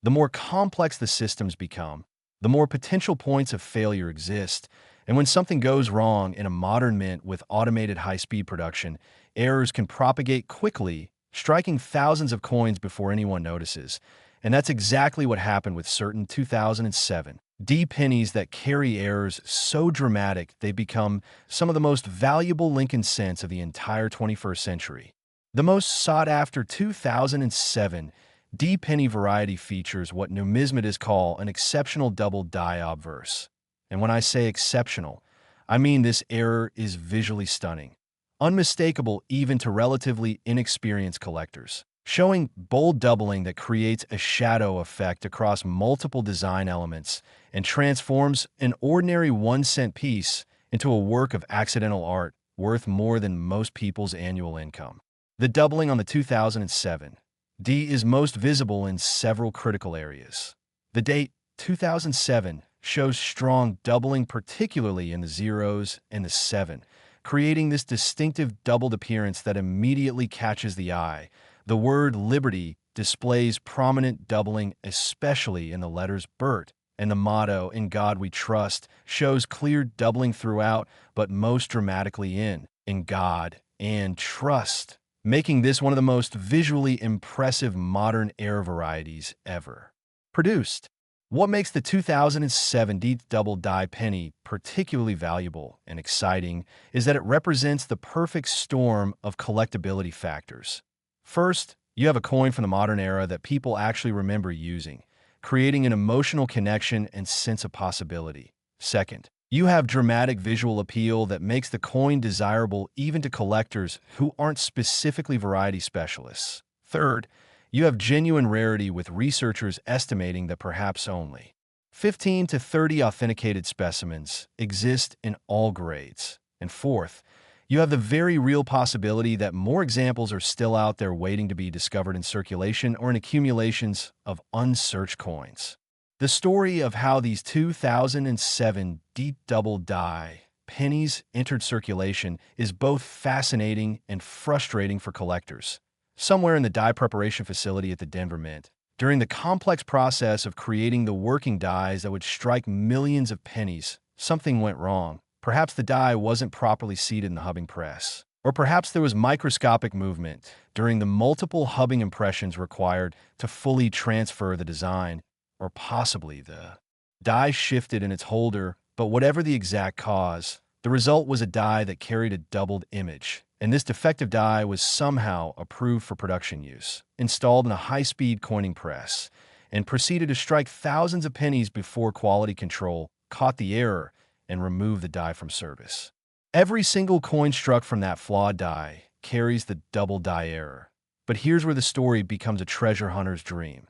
The more complex the systems become, the more potential points of failure exist, and when something goes wrong in a modern mint with automated high-speed production, errors can propagate quickly, striking thousands of coins before anyone notices. And that's exactly what happened with certain 2007 D pennies that carry errors so dramatic they become some of the most valuable Lincoln cents of the entire 21st century. The most sought-after 2007 D penny variety features what numismatists call an exceptional double die obverse. And when I say exceptional, I mean this error is visually stunning, unmistakable even to relatively inexperienced collectors, showing bold doubling that creates a shadow effect across multiple design elements and transforms an ordinary 1-cent piece into a work of accidental art worth more than most people's annual income. The doubling on the 2007 D is most visible in several critical areas. The date 2007 shows strong doubling, particularly in the zeros and the 7, creating this distinctive doubled appearance that immediately catches the eye. The word liberty displays prominent doubling, especially in the letters BERT, and the motto, "In God We Trust," shows clear doubling throughout, but most dramatically in God and Trust, making this one of the most visually impressive modern era varieties ever produced. What makes the 2007 D double die penny particularly valuable and exciting is that it represents the perfect storm of collectability factors. First, you have a coin from the modern era that people actually remember using, creating an emotional connection and sense of possibility. Second, you have dramatic visual appeal that makes the coin desirable even to collectors who aren't specifically variety specialists. Third, you have genuine rarity, with researchers estimating that perhaps only 15 to 30 authenticated specimens exist in all grades. And fourth, you have the very real possibility that more examples are still out there waiting to be discovered in circulation or in accumulations of unsearched coins. The story of how these 2007 D double die pennies entered circulation is both fascinating and frustrating for collectors. Somewhere in the die preparation facility at the Denver Mint, during the complex process of creating the working dies that would strike millions of pennies, something went wrong. Perhaps the die wasn't properly seated in the hubbing press. Or perhaps there was microscopic movement during the multiple hubbing impressions required to fully transfer the design. Or possibly the die shifted in its holder, but whatever the exact cause, the result was a die that carried a doubled image. And this defective die was somehow approved for production use, installed in a high-speed coining press, and proceeded to strike thousands of pennies before quality control caught the error and removed the die from service. Every single coin struck from that flawed die carries the double die error. But here's where the story becomes a treasure hunter's dream.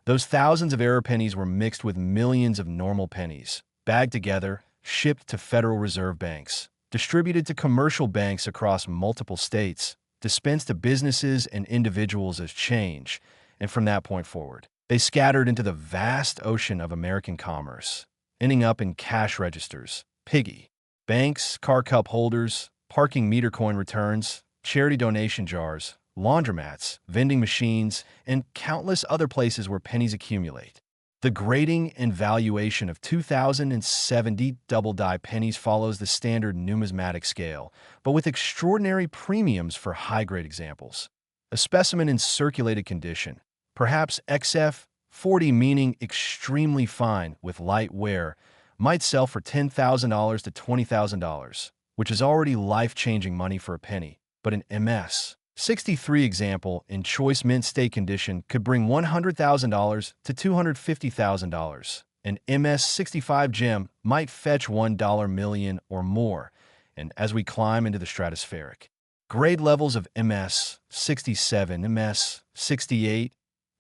Those thousands of error pennies were mixed with millions of normal pennies, bagged together, shipped to Federal Reserve banks, distributed to commercial banks across multiple states, dispensed to businesses and individuals as change, and from that point forward, they scattered into the vast ocean of American commerce, ending up in cash registers, piggy banks, car cup holders, parking meter coin returns, charity donation jars, laundromats, vending machines, and countless other places where pennies accumulate. The grading and valuation of 2070 double die pennies follows the standard numismatic scale, but with extraordinary premiums for high-grade examples. A specimen in circulated condition, perhaps XF40 meaning extremely fine with light wear, might sell for $10,000 to $20,000, which is already life-changing money for a penny, but an MS63 example in choice mint state condition could bring $100,000 to $250,000. An MS65 gem might fetch $1 million or more, and as we climb into the stratospheric grade levels of MS67, MS68,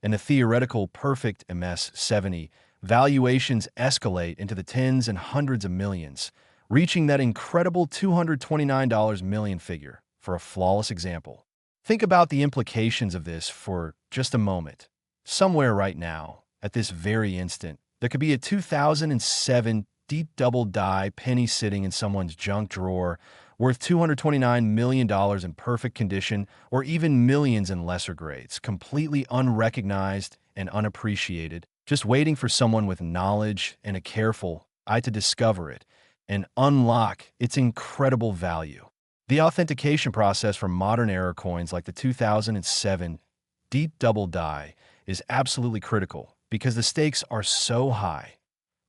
and the theoretical perfect MS70, valuations escalate into the tens and hundreds of millions, reaching that incredible $229 million figure for a flawless example. Think about the implications of this for just a moment. Somewhere right now, at this very instant, there could be a 2007 deep double die penny sitting in someone's junk drawer worth $229 million in perfect condition, or even millions in lesser grades, completely unrecognized and unappreciated, just waiting for someone with knowledge and a careful eye to discover it and unlock its incredible value. The authentication process for modern error coins like the 2007 deep double die is absolutely critical because the stakes are so high.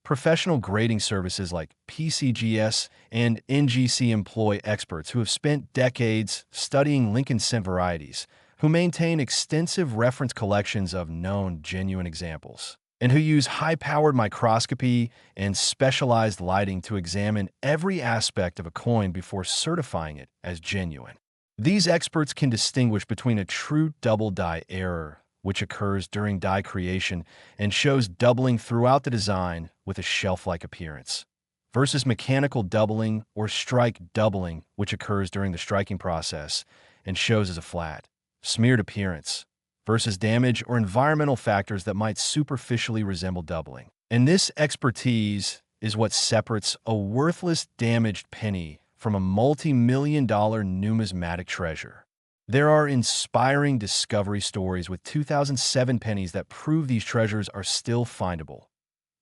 Professional grading services like PCGS and NGC employ experts who have spent decades studying Lincoln cent varieties, who maintain extensive reference collections of known genuine examples, and who use high-powered microscopy and specialized lighting to examine every aspect of a coin before certifying it as genuine. These experts can distinguish between a true double die error, which occurs during die creation and shows doubling throughout the design with a shelf-like appearance, versus mechanical doubling or strike doubling, which occurs during the striking process and shows as a flat, smeared appearance, versus damage or environmental factors that might superficially resemble doubling. And this expertise is what separates a worthless, damaged penny from a multi-million-dollar numismatic treasure. There are inspiring discovery stories with 2007 pennies that prove these treasures are still findable.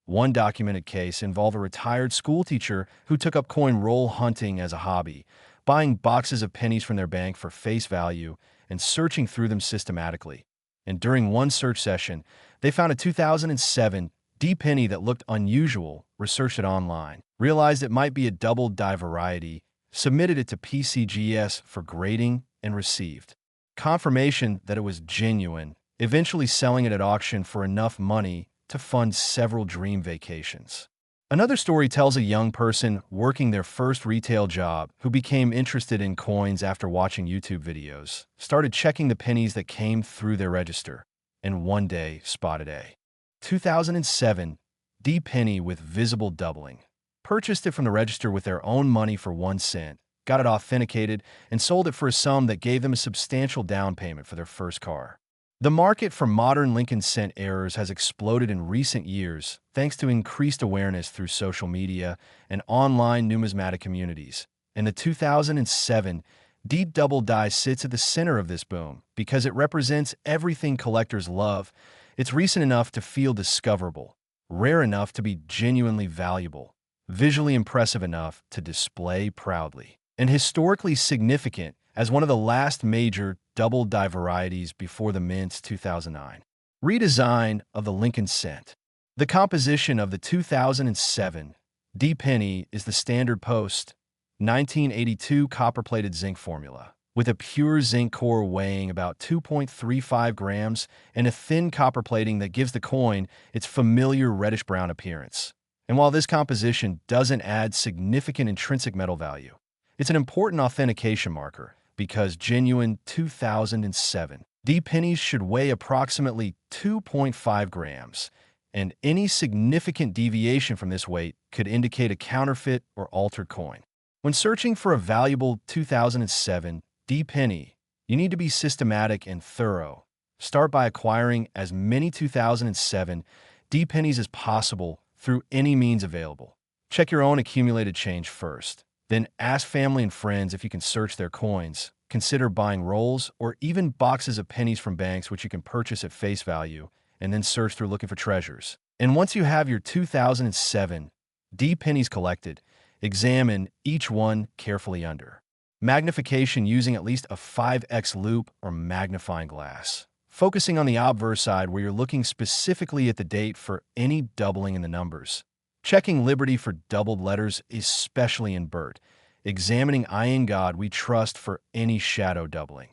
One documented case involved a retired schoolteacher who took up coin roll hunting as a hobby, buying boxes of pennies from their bank for face value and searching through them systematically. And during one search session, they found a 2007 D penny that looked unusual, researched it online, realized it might be a double die variety, submitted it to PCGS for grading, and received confirmation that it was genuine, eventually selling it at auction for enough money to fund several dream vacations. Another story tells a young person working their first retail job who became interested in coins after watching YouTube videos, started checking the pennies that came through their register, and one day spotted a 2007 D penny with visible doubling. Purchased it from the register with their own money for 1 cent, got it authenticated, and sold it for a sum that gave them a substantial down payment for their first car. The market for modern Lincoln cent errors has exploded in recent years thanks to increased awareness through social media and online numismatic communities. And the 2007 D Double Die sits at the center of this boom because it represents everything collectors love. It's recent enough to feel discoverable, rare enough to be genuinely valuable, visually impressive enough to display proudly, and historically significant as one of the last major double die varieties before the mint's 2009 redesign of the Lincoln cent. The composition of the 2007 D penny is the standard post 1982 copper-plated zinc formula, with a pure zinc core weighing about 2.35 grams and a thin copper plating that gives the coin its familiar reddish-brown appearance. And while this composition doesn't add significant intrinsic metal value, it's an important authentication marker because genuine 2007 D pennies should weigh approximately 2.5 grams, and any significant deviation from this weight could indicate a counterfeit or altered coin. When searching for a valuable 2007 D penny, you need to be systematic and thorough. Start by acquiring as many 2007 D pennies as possible through any means available. Check your own accumulated change first. Then ask family and friends if you can search their coins. Consider buying rolls or even boxes of pennies from banks which you can purchase at face value, and then search through looking for treasures. And once you have your 2007 D pennies collected, examine each one carefully under magnification using at least a 5x loupe or magnifying glass, focusing on the obverse side where you're looking specifically at the date for any doubling in the numbers. Checking Liberty for doubled letters, especially in Burt. Examining I in God we trust for any shadow doubling.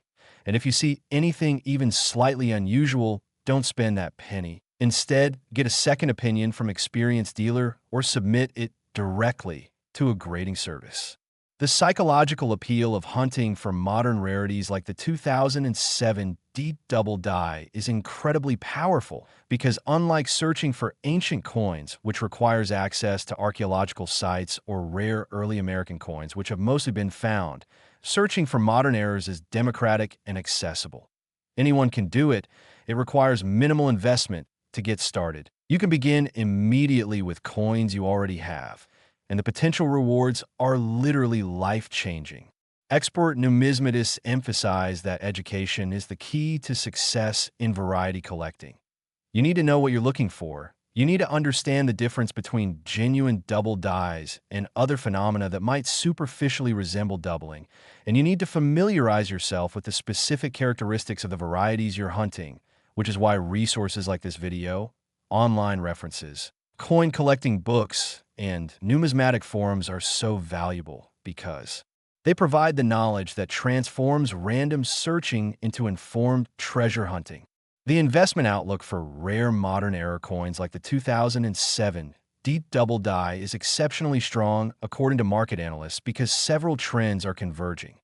And if you see anything even slightly unusual, don't spend that penny. Instead, get a second opinion from an experienced dealer or submit it directly to a grading service. The psychological appeal of hunting for modern rarities like the 2007 D Double Die is incredibly powerful because unlike searching for ancient coins, which requires access to archaeological sites or rare early American coins, which have mostly been found, searching for modern errors is democratic and accessible. Anyone can do it. It requires minimal investment to get started. You can begin immediately with coins you already have, and the potential rewards are literally life-changing. Expert numismatists emphasize that education is the key to success in variety collecting. You need to know what you're looking for. You need to understand the difference between genuine double dies and other phenomena that might superficially resemble doubling, and you need to familiarize yourself with the specific characteristics of the varieties you're hunting, which is why resources like this video, online references, coin collecting books, and numismatic forums are so valuable because they provide the knowledge that transforms random searching into informed treasure hunting. The investment outlook for rare modern era coins like the 2007 D Double Die is exceptionally strong according to market analysts because several trends are converging.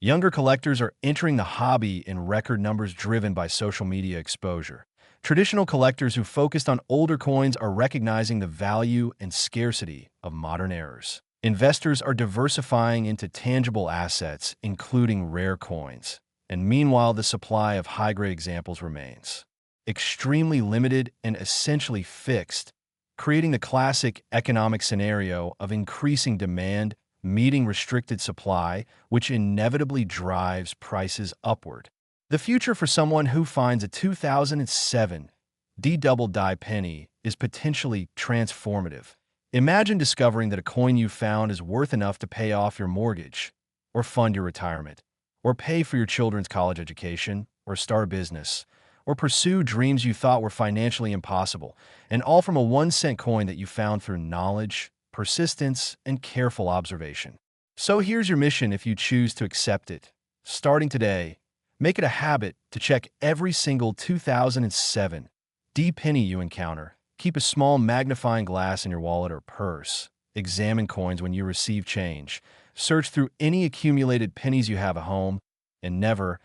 Younger collectors are entering the hobby in record numbers driven by social media exposure. Traditional collectors who focused on older coins are recognizing the value and scarcity of modern errors. Investors are diversifying into tangible assets, including rare coins. And meanwhile, the supply of high-grade examples remains extremely limited and essentially fixed, creating the classic economic scenario of increasing demand meeting restricted supply, which inevitably drives prices upward. The future for someone who finds a 2007 D Double Die penny is potentially transformative. Imagine discovering that a coin you found is worth enough to pay off your mortgage, or fund your retirement, or pay for your children's college education, or start a business, or pursue dreams you thought were financially impossible, and all from a 1-cent coin that you found through knowledge, persistence, and careful observation. So here's your mission if you choose to accept it. Starting today, make it a habit to check every single 2007 D penny you encounter. Keep a small magnifying glass in your wallet or purse. Examine coins when you receive change. Search through any accumulated pennies you have at home. And never,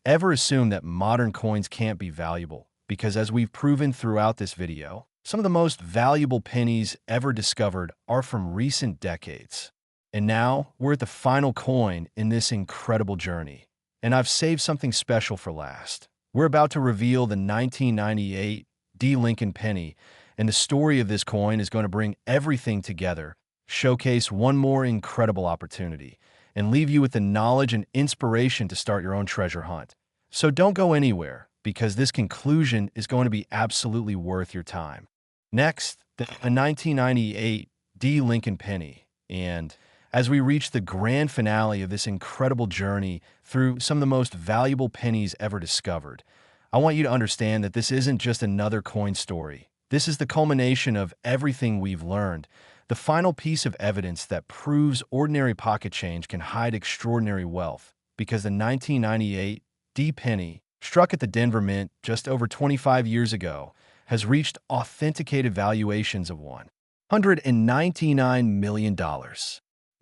ever assume that modern coins can't be valuable, because as we've proven throughout this video, some of the most valuable pennies ever discovered are from recent decades. And now, we're at the final coin in this incredible journey. And I've saved something special for last. We're about to reveal the 1998 D. Lincoln penny, and the story of this coin is going to bring everything together, showcase one more incredible opportunity, and leave you with the knowledge and inspiration to start your own treasure hunt. So don't go anywhere, because this conclusion is going to be absolutely worth your time. Next, the 1998 D. Lincoln penny, and as we reach the grand finale of this incredible journey through some of the most valuable pennies ever discovered, I want you to understand that this isn't just another coin story. This is the culmination of everything we've learned, the final piece of evidence that proves ordinary pocket change can hide extraordinary wealth, because the 1998 D penny, struck at the Denver Mint just over 25 years ago, has reached authenticated valuations of $199 million.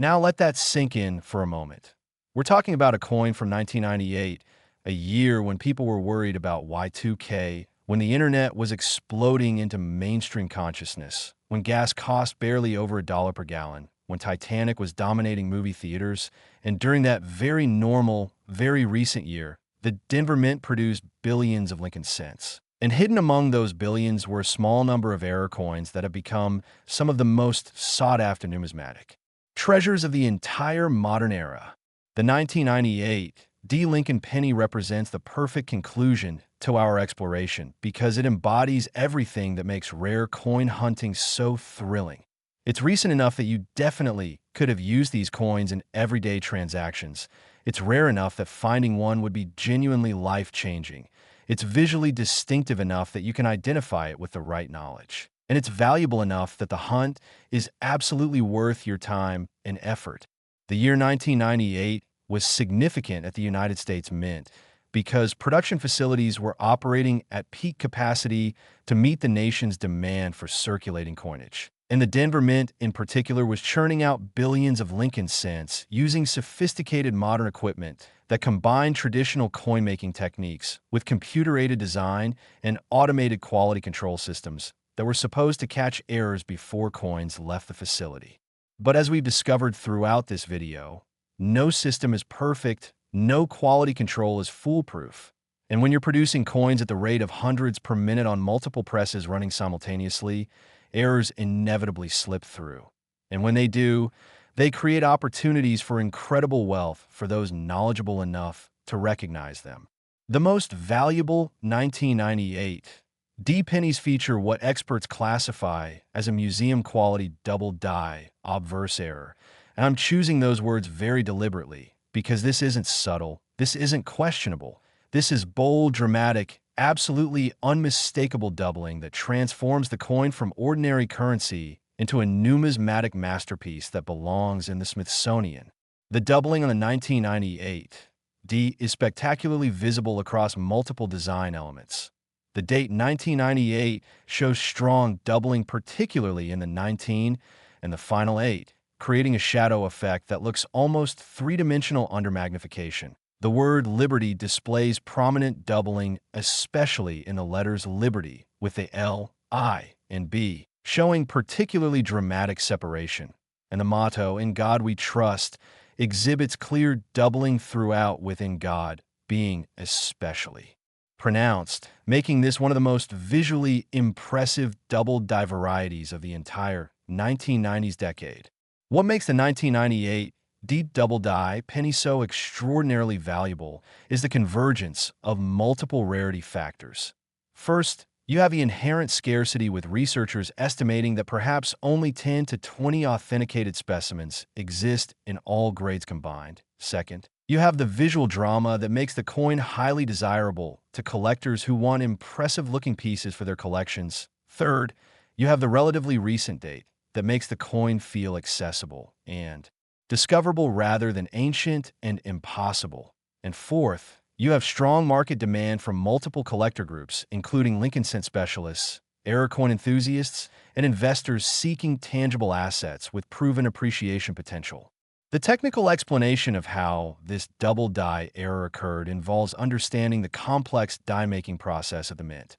Now let that sink in for a moment. We're talking about a coin from 1998, a year when people were worried about Y2K, when the internet was exploding into mainstream consciousness, when gas cost barely over $1 per gallon, when Titanic was dominating movie theaters, and during that very normal, very recent year, the Denver Mint produced billions of Lincoln cents. And hidden among those billions were a small number of error coins that have become some of the most sought-after numismatic treasures of the entire modern era. The 1998 D. Lincoln penny represents the perfect conclusion to our exploration because it embodies everything that makes rare coin hunting so thrilling. It's recent enough that you definitely could have used these coins in everyday transactions. It's rare enough that finding one would be genuinely life-changing. It's visually distinctive enough that you can identify it with the right knowledge. And it's valuable enough that the hunt is absolutely worth your time and effort. The year 1998 was significant at the United States Mint because production facilities were operating at peak capacity to meet the nation's demand for circulating coinage. And the Denver Mint, in particular, was churning out billions of Lincoln cents using sophisticated modern equipment that combined traditional coin-making techniques with computer-aided design and automated quality control systems that were supposed to catch errors before coins left the facility. But as we've discovered throughout this video, no system is perfect, no quality control is foolproof. And when you're producing coins at the rate of hundreds per minute on multiple presses running simultaneously, errors inevitably slip through. And when they do, they create opportunities for incredible wealth for those knowledgeable enough to recognize them. The most valuable 1998 D pennies feature what experts classify as a museum-quality double die obverse error. And I'm choosing those words very deliberately because this isn't subtle, this isn't questionable. This is bold, dramatic, absolutely unmistakable doubling that transforms the coin from ordinary currency into a numismatic masterpiece that belongs in the Smithsonian. The doubling on the 1998 D is spectacularly visible across multiple design elements. The date 1998 shows strong doubling, particularly in the 19 and the final 8, creating a shadow effect that looks almost three-dimensional under magnification. The word Liberty displays prominent doubling, especially in the letters Liberty, with the L, I, and B, showing particularly dramatic separation. And the motto, In God We Trust, exhibits clear doubling throughout, within God being especially pronounced, making this one of the most visually impressive double die varieties of the entire 1990s decade. What makes the 1998 D double die penny so extraordinarily valuable is the convergence of multiple rarity factors. First, you have the inherent scarcity, with researchers estimating that perhaps only 10 to 20 authenticated specimens exist in all grades combined. Second, you have the visual drama that makes the coin highly desirable to collectors who want impressive-looking pieces for their collections. Third, you have the relatively recent date that makes the coin feel accessible and discoverable rather than ancient and impossible. And fourth, you have strong market demand from multiple collector groups, including Lincoln cent specialists, error coin enthusiasts, and investors seeking tangible assets with proven appreciation potential. The technical explanation of how this double die error occurred involves understanding the complex die-making process of the mint.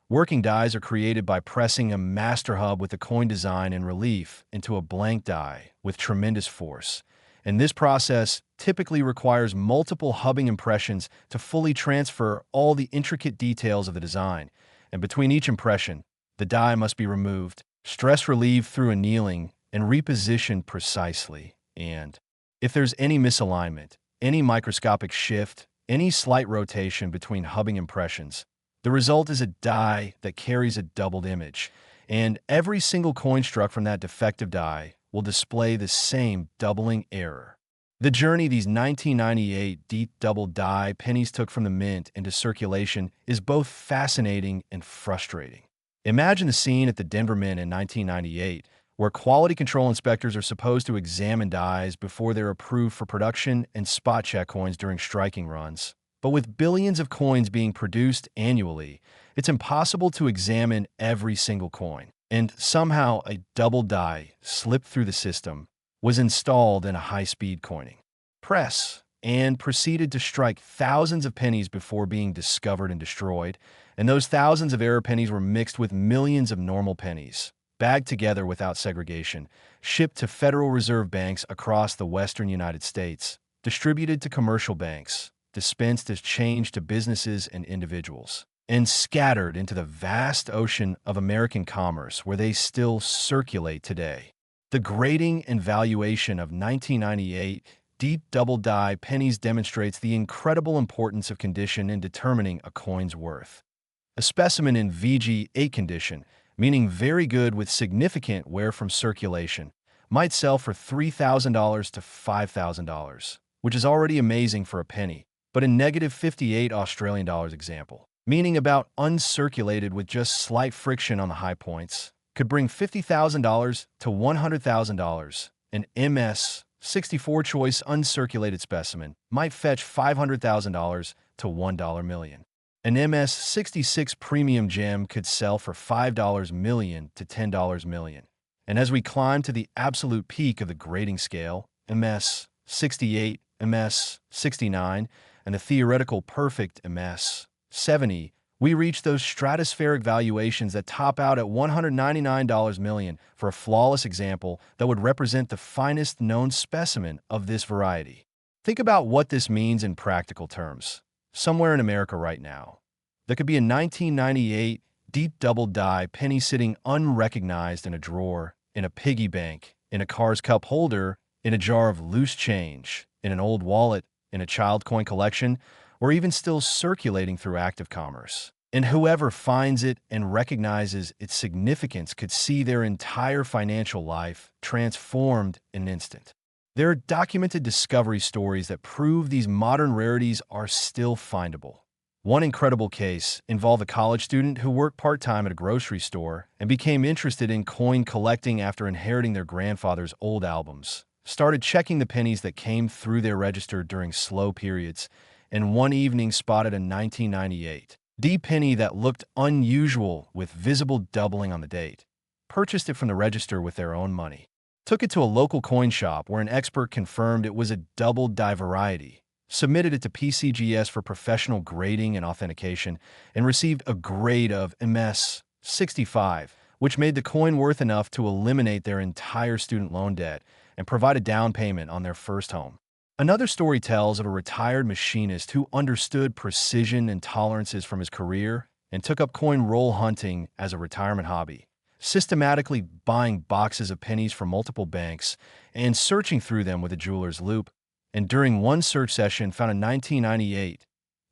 Working dies are created by pressing a master hub with the coin design in relief into a blank die with tremendous force. and this process typically requires multiple hubbing impressions to fully transfer all the intricate details of the design. And between each impression, the die must be removed, stress relieved through annealing, and repositioned precisely. And if there's any misalignment, any microscopic shift, any slight rotation between hubbing impressions, the result is a die that carries a doubled image, and every single coin struck from that defective die will display the same doubling error. The journey these 1998 deep double die pennies took from the mint into circulation is both fascinating and frustrating. Imagine the scene at the Denver Mint in 1998, where quality control inspectors are supposed to examine dies before they're approved for production and spot check coins during striking runs. But with billions of coins being produced annually, it's impossible to examine every single coin. And somehow a double die slipped through the system, was installed in a high-speed coining press, and proceeded to strike thousands of pennies before being discovered and destroyed. And those thousands of error pennies were mixed with millions of normal pennies, bagged together without segregation, shipped to Federal Reserve banks across the western United States, distributed to commercial banks, dispensed as change to businesses and individuals, and scattered into the vast ocean of American commerce where they still circulate today. The grading and valuation of 1998 deep double die pennies demonstrates the incredible importance of condition in determining a coin's worth. A specimen in VG8 condition, meaning very good with significant wear from circulation, might sell for $3,000 to $5,000, which is already amazing for a penny, but in negative 58 Australian dollars example, meaning about uncirculated with just slight friction on the high points, could bring $50,000 to $100,000. An MS 64 choice uncirculated specimen might fetch $500,000 to $1 million. An MS 66 premium gem could sell for $5 million to $10 million. And as we climb to the absolute peak of the grading scale, MS 68, MS 69, and the theoretical perfect MS 70, we reach those stratospheric valuations that top out at $199 million for a flawless example that would represent the finest known specimen of this variety. Think about what this means in practical terms. Somewhere in America right now, there could be a 1998 deep double die penny sitting unrecognized in a drawer, in a piggy bank, in a car's cup holder, in a jar of loose change, in an old wallet, in a child coin collection, or even still circulating through active commerce. And whoever finds it and recognizes its significance could see their entire financial life transformed in an instant. There are documented discovery stories that prove these modern rarities are still findable. One incredible case involved a college student who worked part-time at a grocery store and became interested in coin collecting after inheriting their grandfather's old albums, started checking the pennies that came through their register during slow periods, and one evening spotted a 1998 D penny that looked unusual with visible doubling on the date. Purchased it from the register with their own money. Took it to a local coin shop where an expert confirmed it was a double die variety. Submitted it to PCGS for professional grading and authentication, and received a grade of MS 65, which made the coin worth enough to eliminate their entire student loan debt and provide a down payment on their first home. Another story tells of a retired machinist who understood precision and tolerances from his career and took up coin roll hunting as a retirement hobby, systematically buying boxes of pennies from multiple banks and searching through them with a jeweler's loupe, and during one search session found a 1998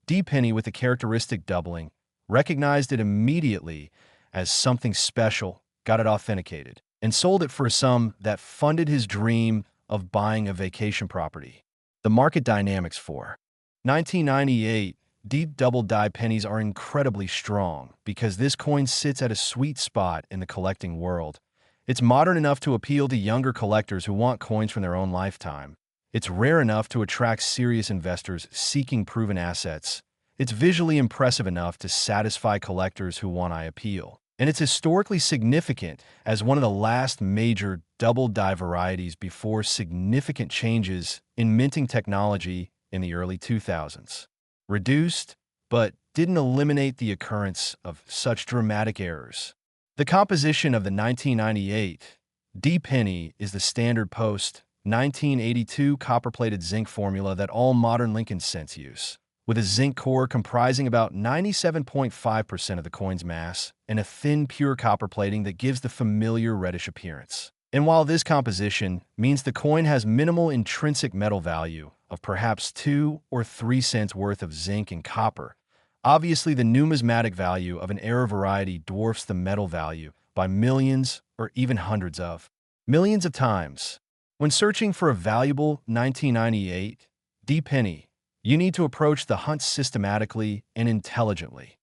D penny with a characteristic doubling, recognized it immediately as something special, got it authenticated, and sold it for a sum that funded his dream of buying a vacation property. The market dynamics for 1998 deep double die pennies are incredibly strong because this coin sits at a sweet spot in the collecting world. It's modern enough to appeal to younger collectors who want coins from their own lifetime. It's rare enough to attract serious investors seeking proven assets. It's visually impressive enough to satisfy collectors who want eye appeal. And it's historically significant as one of the last major double die varieties before significant changes in minting technology in the early 2000s. Reduced, but didn't eliminate the occurrence of such dramatic errors. The composition of the 1998 D penny is the standard post 1982 copper-plated zinc formula that all modern Lincoln cents use, with a zinc core comprising about 97.5% of the coin's mass and a thin, pure copper plating that gives the familiar reddish appearance. And while this composition means the coin has minimal intrinsic metal value of perhaps 2 or 3 cents worth of zinc and copper, obviously the numismatic value of an era variety dwarfs the metal value by millions or even hundreds of millions of times. When searching for a valuable 1998 D penny, you need to approach the hunt systematically and intelligently.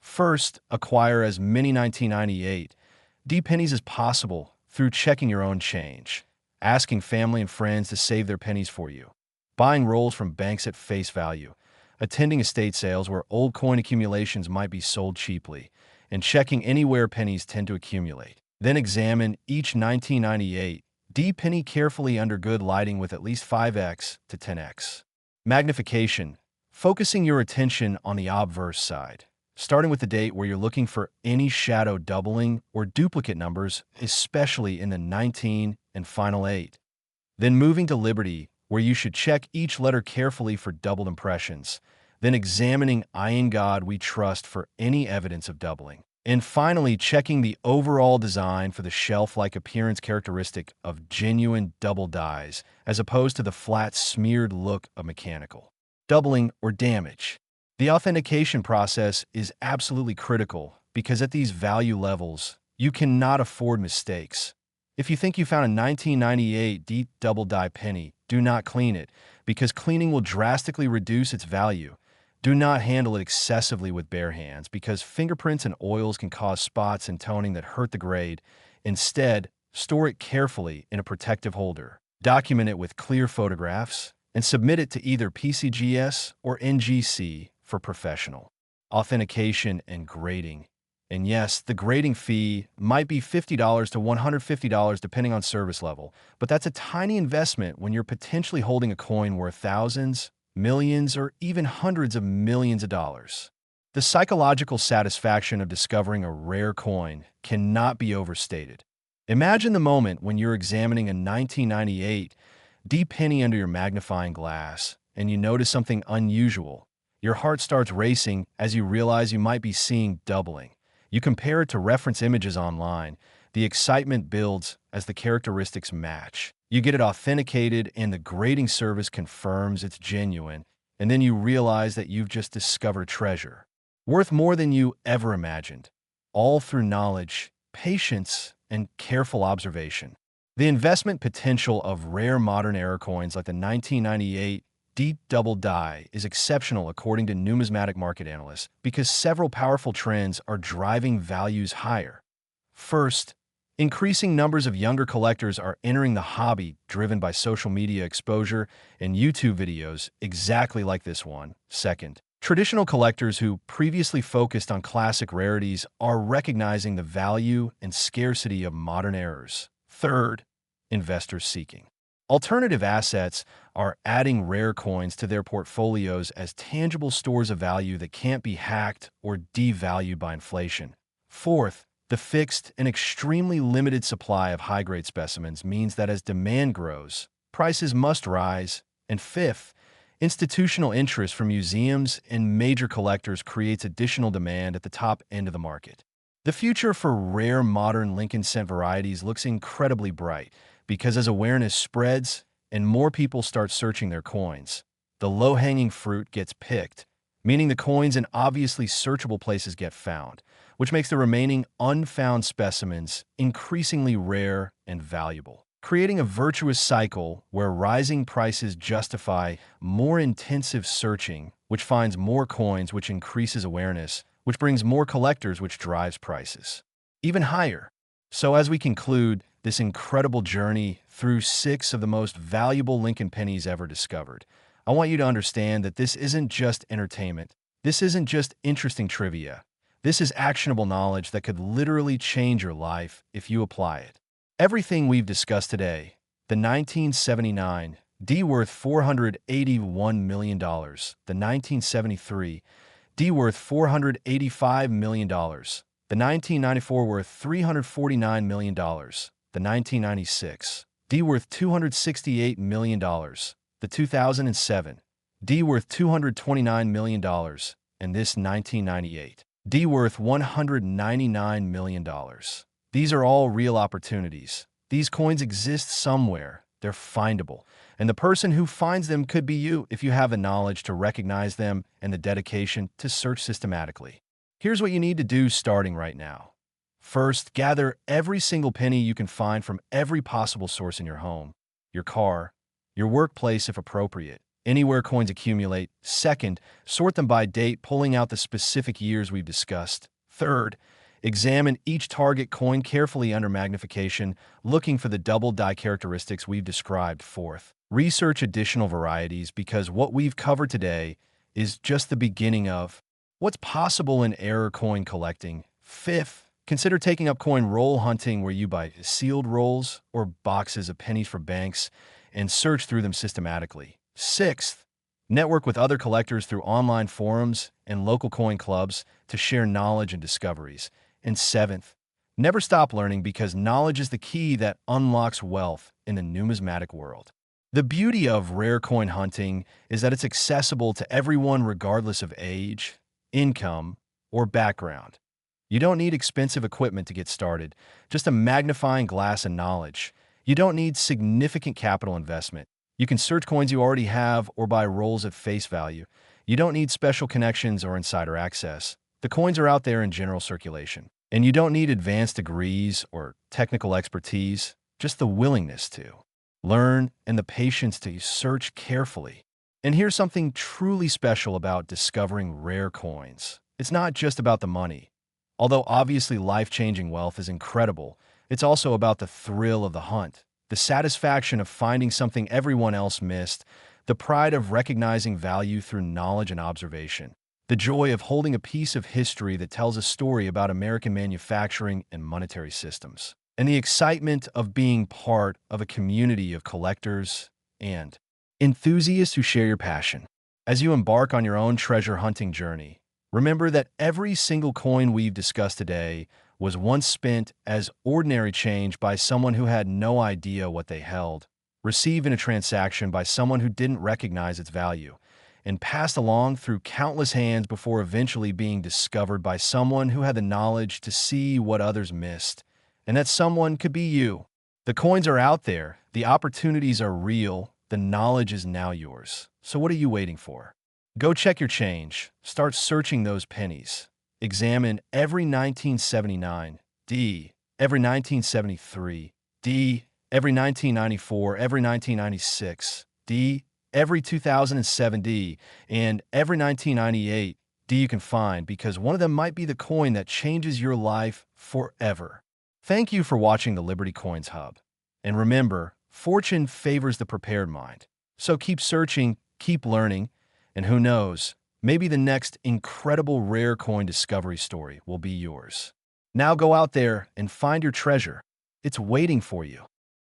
First, acquire as many 1998 D pennies as possible through checking your own change, asking family and friends to save their pennies for you, buying rolls from banks at face value, attending estate sales where old coin accumulations might be sold cheaply, and checking anywhere pennies tend to accumulate. Then examine each 1998 D penny carefully under good lighting with at least 5x to 10x magnification, focusing your attention on the obverse side, starting with the date where you're looking for any shadow doubling or duplicate numbers, especially in the 19 and final 8. Then moving to Liberty, where you should check each letter carefully for doubled impressions, then examining In God We Trust for any evidence of doubling, and finally checking the overall design for the shelf-like appearance characteristic of genuine double dies, as opposed to the flat, smeared look of mechanical doubling or damage. The authentication process is absolutely critical because at these value levels, you cannot afford mistakes. If you think you found a 1998 D double die penny, do not clean it, because cleaning will drastically reduce its value. Do not handle it excessively with bare hands, because fingerprints and oils can cause spots and toning that hurt the grade. Instead, store it carefully in a protective holder. Document it with clear photographs, and submit it to either PCGS or NGC for professional authentication and grading. And yes, the grading fee might be $50 to $150 depending on service level, but that's a tiny investment when you're potentially holding a coin worth thousands, millions, or even hundreds of millions of dollars. The psychological satisfaction of discovering a rare coin cannot be overstated. Imagine the moment when you're examining a 1998 D penny under your magnifying glass and you notice something unusual. Your heart starts racing as you realize you might be seeing doubling. You compare it to reference images online. The excitement builds as the characteristics match. You get it authenticated and the grading service confirms it's genuine, and then you realize that you've just discovered treasure, worth more than you ever imagined, all through knowledge, patience, and careful observation. The investment potential of rare modern era coins like the 1998 D double die is exceptional according to numismatic market analysts because several powerful trends are driving values higher. First, increasing numbers of younger collectors are entering the hobby driven by social media exposure and YouTube videos exactly like this one. Second, traditional collectors who previously focused on classic rarities are recognizing the value and scarcity of modern errors. Third, investors seeking alternative assets are adding rare coins to their portfolios as tangible stores of value that can't be hacked or devalued by inflation. Fourth, the fixed and extremely limited supply of high-grade specimens means that as demand grows, prices must rise. And fifth, institutional interest from museums and major collectors creates additional demand at the top end of the market. The future for rare modern Lincoln cent varieties looks incredibly bright because as awareness spreads and more people start searching their coins, the low-hanging fruit gets picked, meaning the coins in obviously searchable places get found, which makes the remaining unfound specimens increasingly rare and valuable, creating a virtuous cycle where rising prices justify more intensive searching, which finds more coins, which increases awareness, which brings more collectors, which drives prices even higher. So as we conclude this incredible journey through 6 of the most valuable Lincoln pennies ever discovered, I want you to understand that this isn't just entertainment. This isn't just interesting trivia. This is actionable knowledge that could literally change your life if you apply it. Everything we've discussed today, the 1979 D worth $481 million, the 1973 D worth $485 million, the 1994 worth $349 million, the 1996, D worth $268 million. The 2007. D worth $229 million. And this 1998. D worth $199 million. These are all real opportunities. These coins exist somewhere. They're findable. And the person who finds them could be you if you have the knowledge to recognize them and the dedication to search systematically. Here's what you need to do starting right now. First, gather every single penny you can find from every possible source in your home, your car, your workplace if appropriate, anywhere coins accumulate. Second, sort them by date, pulling out the specific years we've discussed. Third, examine each target coin carefully under magnification, looking for the double die characteristics we've described. Fourth, research additional varieties because what we've covered today is just the beginning of what's possible in error coin collecting. Fifth, consider taking up coin roll hunting where you buy sealed rolls or boxes of pennies for banks and search through them systematically. Sixth, network with other collectors through online forums and local coin clubs to share knowledge and discoveries. And seventh, never stop learning because knowledge is the key that unlocks wealth in the numismatic world. The beauty of rare coin hunting is that it's accessible to everyone regardless of age, income, or background. You don't need expensive equipment to get started, just a magnifying glass and knowledge. You don't need significant capital investment. You can search coins you already have or buy rolls at face value. You don't need special connections or insider access. The coins are out there in general circulation. And you don't need advanced degrees or technical expertise, just the willingness to learn and the patience to search carefully. And here's something truly special about discovering rare coins. It's not just about the money. Although obviously life-changing wealth is incredible, it's also about the thrill of the hunt, the satisfaction of finding something everyone else missed, the pride of recognizing value through knowledge and observation, the joy of holding a piece of history that tells a story about American manufacturing and monetary systems, and the excitement of being part of a community of collectors and enthusiasts who share your passion. As you embark on your own treasure hunting journey, remember that every single coin we've discussed today was once spent as ordinary change by someone who had no idea what they held, received in a transaction by someone who didn't recognize its value, and passed along through countless hands before eventually being discovered by someone who had the knowledge to see what others missed. And that someone could be you. The coins are out there, the opportunities are real, the knowledge is now yours. So what are you waiting for? Go check your change. Start searching those pennies. Examine every 1979, D, every 1973, D, every 1994, every 1996, D, every 2007, D, and every 1998, D you can find because one of them might be the coin that changes your life forever. Thank you for watching the Liberty Coins Hub. And remember, fortune favors the prepared mind. So keep searching, keep learning, and who knows, maybe the next incredible rare coin discovery story will be yours. Now go out there and find your treasure. It's waiting for you.